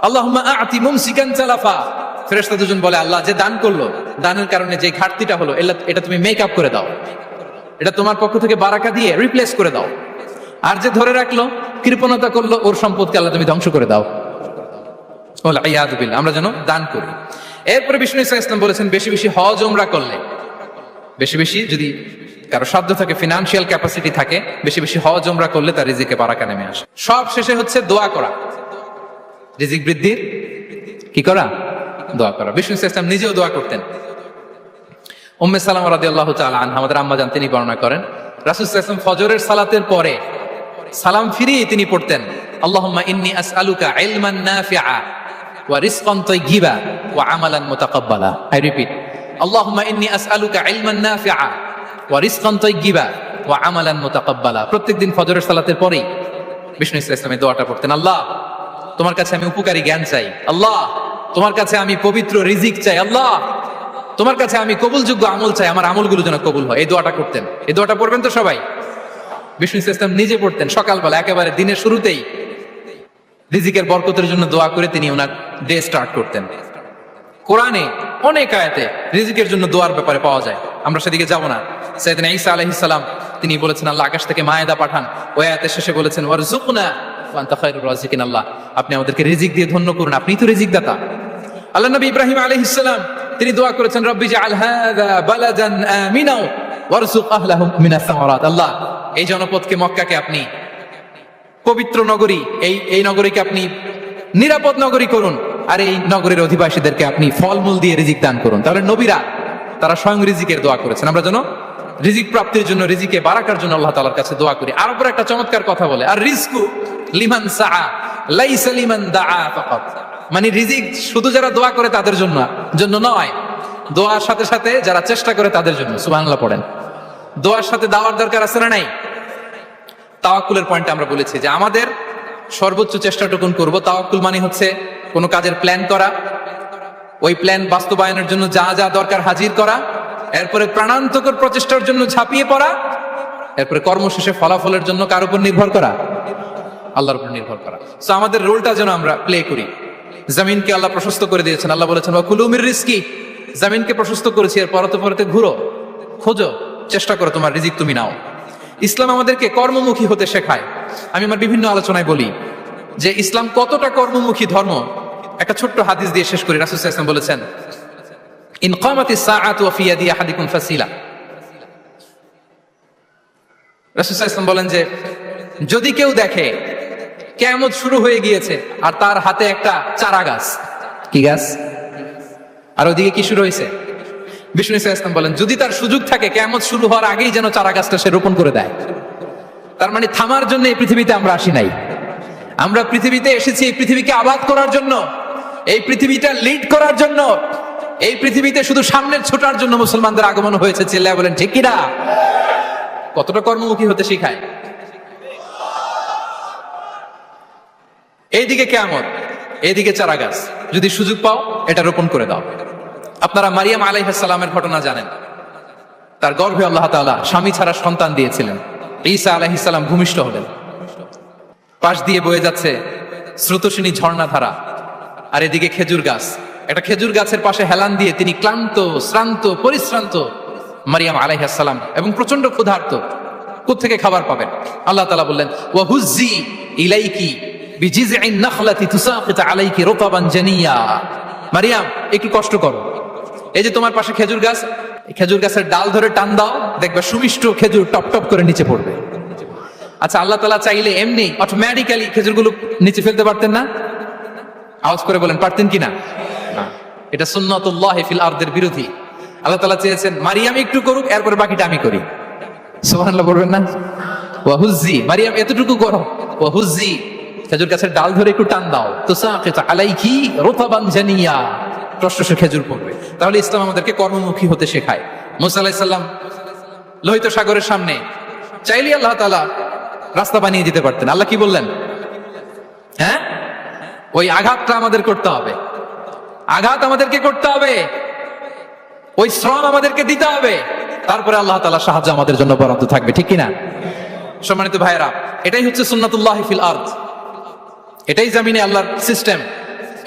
আল্লাহুম্মা আ'তি মুমসিকান চালাফা। ফেরেশতা দুজন বলে আল্লাহ, যে দান করলো, দানের কারণে যে ঘাটতিটা হলো এটা তুমি মেক আপ করে দাও, এটা তোমার পক্ষ থেকে বারাকা দিয়ে রিপ্লেস করে দাও। আর যে ধরে রাখলো, কৃপণতা করলো, ওর সম্পদকে আল্লাহ তুমি ধ্বংস করে দাও। ওয়াল-ইয়াযু বিল্লাহ। আমরা যেন দান করি। এরপরে বিষ্ণু ইসা ইসলাম বলেছেন বেশি বেশি হজ উমরা করলে, বেশি বেশি যদি কারো সাধ্য থাকে, ফিনান্সিয়াল ক্যাপাসিটি থাকে, বেশি বেশি হজ উমরা করলে তার রিজিকে বারাকা নেমে আসে। সব শেষে হচ্ছে দোয়া করা, রিজিক বৃদ্ধির কি করা? দোয়া করা। বিষ্ণু ইসা ইসলাম নিজেও দোয়া করতেন। উম্মে সালামা রাদিয়াল্লাহু তাআলা আনহা, আমাদের আম্মা জান, তিনি বর্ণনা করেন রাসূল সাল্লাল্লাহু আলাইহি ওয়াসাল্লাম ফজরের সালাতের পরে সালাম ফিরিয়ে তিনি পড়তেন আল্লাহুম্মা ইন্নী আসআলুকা ইলমান নাফিআ ওয়া রিজকান তাইয়্যিবা ওয়া আমালান মুতাকাব্বালা। আই রিপিট, আল্লাহুম্মা ইন্নী আসআলুকা ইলমান নাফিআ ওয়া রিজকান তাইয়্যিবা ওয়া আমালান মুতাকাব্বালা। প্রত্যেকদিন ফজরের সালাতের পরেই বিষ্ণু ইসলাম এই দোয়াটা পড়তেন। আল্লাহ, তোমার কাছে আমি উপকারী জ্ঞান চাই। আল্লাহ, তোমার কাছে আমি পবিত্র রিজিক চাই। আল্লাহ, তোমার কাছে আমি কবুলযোগ্য আমল চাই, আমার আমলগুলো যেন কবুল হয়। এই দোয়াটা করতেন। এই দোয়াটা পড়বেন তো সবাই? বিষ্ণু ইসলাম নিজে পড়তেন সকালবেলা, একেবারে দিনের শুরুতেই রিজিকের বরকতের জন্য দোয়া করে তিনি ওনার ডে স্টার্ট করতেন। কোরআনে অনেক আয়াতে রিজিকের জন্য দোয়ার ব্যাপারে পাওয়া যায়, আমরা সেদিকে যাব না। সাইয়েদনা ঈসা আলাইহিস সালাম তিনি বলেছেন আল্লাহ আকাশ থেকে মায়েদা পাঠান। ওই আয়াতের শেষে বলেছেন ওয়ারযুকনা ওয়া আনতা খায়রুর রাযিকিন। আল্লাহ, আপনি আমাদেরকে রিজিক দিয়ে ধন্য করুন, আপনিই তো রিজিক দাতা। আল্লাহ নবী ইব্রাহিম আলাইহিস সালাম তিনি দোয়া করেছেন রব্বি জাআল হাযা বালাদান আমিনা ওয়ারযুক আহলাহু মিনাস সামারাত। আল্লাহ, এই জনপদকে, মক্কাকে আপনি পবিত্র নগরী, এই নগরীকে আপনি নিরাপদ নগরী করুন, আর এই নগরীর অধিবাসীদেরকে আপনি ফলমূল দিয়ে রিজিক দান করুন। তাহলে নবীরা তারা স্বয়ং রিজিকের দোয়া করেছেন। আমরা যেন রিজিক প্রাপ্তির জন্য, রিজিকে বারাকার জন্য আল্লাহ তাআলার কাছে দোয়া করি। আর উপর একটা চমৎকার কথা বলে, আর রিজকু লিমান সাআ লাইসা লিমান দাআ ফাকাত। মানে রিজিক শুধু যারা দোয়া করে তাদের জন্য নয়, দোয়ার সাথে সাথে যারা চেষ্টা করে তাদের জন্য। সুবহানাল্লাহ পড়েন। দোয়ার সাথে দাওয়ার দরকার আছে না নাই? তাওয়াক্কুলের পয়েন্টে আমরা বলেছি যে আমাদের সর্বোচ্চ চেষ্টাটুকুন করব। তাওয়াক্কুল মানে হচ্ছে কোনো কাজের প্ল্যান করা, ওই প্ল্যান বাস্তবায়নের জন্য যা যা দরকার হাজির করা, এরপরে প্রাণান্তকর প্রচেষ্টার জন্য ঝাঁপিয়ে পড়া, এরপরে কর্মশেষে ফলাফলের জন্য কার উপর নির্ভর করা? আল্লাহর উপর নির্ভর করা। সো আমাদের রোলটা যেন আমরা প্লে করি। জমিনকে আল্লাহ প্রশস্ত করে দিয়েছেন, আল্লাহ বলেছেন ওয়া কুলু মির রিজকি। জমিনকে প্রশস্ত করেছি, এর পরতে পরতে ঘুরো, খোঁজো, চেষ্টা করো, তোমার রিজিক তুমি নাও। ইসলাম আমাদেরকে কর্মমুখী হতে শেখায়। আমি আমার বিভিন্ন আলোচনায় বলি যে ইসলাম কতটা কর্মমুখী ধর্ম। একটা ছোট্ট হাদিস দিয়ে শেষ করি। রাসূল সাল্লাল্লাহু আলাইহি ওয়াসাল্লাম বলেছেন ইন কামাতিস সাআতু ওয়া ফি ইয়াদি আহাদিকুম ফাসিলা। রাসূল সাল্লাল্লাহু আলাইহি ওয়াসাল্লাম বলেন যে যদি কেউ দেখে কিয়ামত শুরু হয়ে গিয়েছে আর তার হাতে একটা চারা গাছ, কি গাছ? আর ওদিকে কি শুরু হয়েছে? বিষ্ণু ইসলাম বলেন যদি তার সুযোগ থাকে কিয়ামত শুরু হওয়ার আগেই যেন চারা গাছটা সে রোপণ করে দেয়। তার মানে থামার জন্য এই পৃথিবীতে আমরা আসি নাই। আমরা পৃথিবীতে এসেছি এই পৃথিবীকে আবাদ করার জন্য, এই পৃথিবীটা লিড করার জন্য, এই পৃথিবীতে শুধু সামনের ছোটার জন্য মুসলমানদের আগমন হয়েছে। চিল্লায়া বলেন ঠিক কিনা? কতটা কর্মমুখী হতে শিখায়। এইদিকে কিয়ামত, এইদিকে চারা গাছ, যদি সুযোগ পাও এটা রোপণ করে দাও। আপনারা মারিয়াম আলাইহিস সালামের ঘটনা জানেন। তার গর্ভে আল্লাহ তাআলা স্বামী ছাড়া সন্তান দিয়েছিলেন। ঈসা আলাইহিস সালাম ভূমিষ্ঠ হলেন। পাশ দিয়ে বয়ে যাচ্ছে স্রোতস্বিনী ঝর্ণাধারা, আর এদিকে খেজুর গাছ। একটা খেজুর গাছের পাশে হেলান দিয়ে তিনি ক্লান্ত, শ্রান্ত, পরিশ্রান্ত মারিয়াম আলাইহিস সালাম, এবং প্রচন্ড ক্ষুধার্ত। কোত্থেকে খাবার পাবেন? আল্লাহ তাআলা বললেন ওয়া হুজ্জি ইলাইকি বিজিযইন নাখলাতি তুসাকিত আলাইকি রুতাবান জানিয়া। মারিয়াম, একটু কষ্ট করো, এই যে তোমার পাশে খেজুর গাছ, খেজুর গাছের ডাল ধরে টান দাও, দেখবে সুমিষ্ট খেজুর টপ টপ করে নিচে পড়বে। আচ্ছা, আল্লাহ তাআলা চাইলে এমনি অটোমেটিক্যালি খেজুরগুলো নিচে ফেলতে পারতেন না? আওয়াজ করে বলেন পারতেন কিনা? না, এটা সুন্নাতুল্লাহ ফিল আরদের বিরোধী। আল্লাহ তাআলা চেয়েছেন মারিয়াম একটু করুক, এরপর বাকিটা আমি করি। সুবহানাল্লাহ বলবেন না? ওয়া হুজ্জি, মারিয়াম এতটুকু করো, ওয়া হুজ্জি, খেজুর গাছের ডাল ধরে একটু টান দাও, তুসাকিত আলাইকি রুতাবান জানিয়া, টসটসে খেজুর পড়বে। তাহলে ইসলাম আমাদেরকে কর্মমুখী হতে শেখায়। মুসা আলাইহিস সালাম লোহিত সাগরের সামনে চাইলে আল্লাহ তাআলা রাস্তা বানিয়ে দিতে পারতেন। আল্লাহ কি বললেন? হ্যাঁ, ওই আঘাতটা আমাদের করতে হবে, আঘাত আমাদেরকে করতে হবে, ওই শ্রম আমাদেরকে দিতে হবে, তারপরে আল্লাহ তাআলা সাহায্য আমাদের জন্য বরাদ্দ থাকবে, ঠিক কিনা? সম্মানিত ভাইয়েরা, এটাই হচ্ছে সুন্নাতুল্লাহ ফিল আরদ, এটাই জমিনে আল্লাহর সিস্টেম,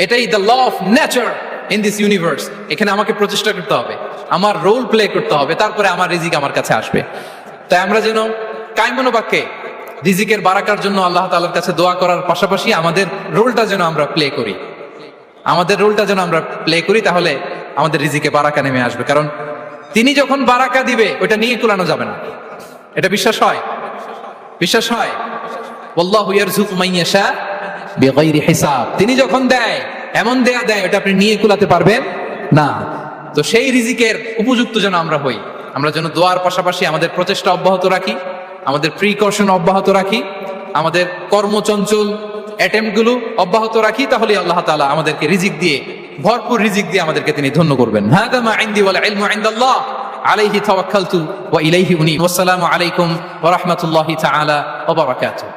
এটাই the law of nature in this universe. এখানে আমাকে প্রচেষ্টা করতে হবে, আমার রোল প্লে করতে হবে, তারপরে আমার রিজিক আমার কাছে আসবে। তাই আমরা যেন কায়মনো বাক্যে রিজিকের বারাকার জন্য আল্লাহ তাআলার কাছে দোয়া করার পাশাপাশি আমাদের রোলটা যেন আমরা প্লে করি, আমাদের রোলটা যেন আমরা প্লে করি, তাহলে আমাদের রিজিকে বারাকা নেমে আসবে। কারণ তিনি যখন বারাকা দিবে ওটা নিয়ে কুলানো যাবে না। এটা বিশ্বাস হয়? বিশ্বাস হয়? ওয়াল্লাহু ইয়ারযুকু মান ইয়াশা বিগাইরি হিসাব। তিনি যখন দেয় এমন দেয় ওটা আপনি নিয়ে কুলাতে পারবেন না। তো সেই রিজিকের উপযুক্ত যেন আমরা হই, আমরা যেন দোয়ার পাশাপাশি আমাদের প্রচেষ্টা অব্যাহত রাখি, আমাদের প্রিকশন অব্যাহত রাখি, আমাদের কর্মচঞ্চল অ্যাটেম্পটগুলো অব্যাহত রাখি, তাহলে আল্লাহ তাআলা আমাদেরকে রিজিক দিয়ে, ভরপুর রিজিক দিয়ে আমাদেরকে তিনি ধন্য করবেন। হাদা মা ইনদি ওয়াল ইলমু ইনদাল্লাহ আলাইহি তাওয়াক্কালতু ওয়া ইলাইহি উনীব। ওয়াসসালামু আলাইকুম ওয়া রাহমাতুল্লাহি তাআলা ওয়া বারাকাতুহু।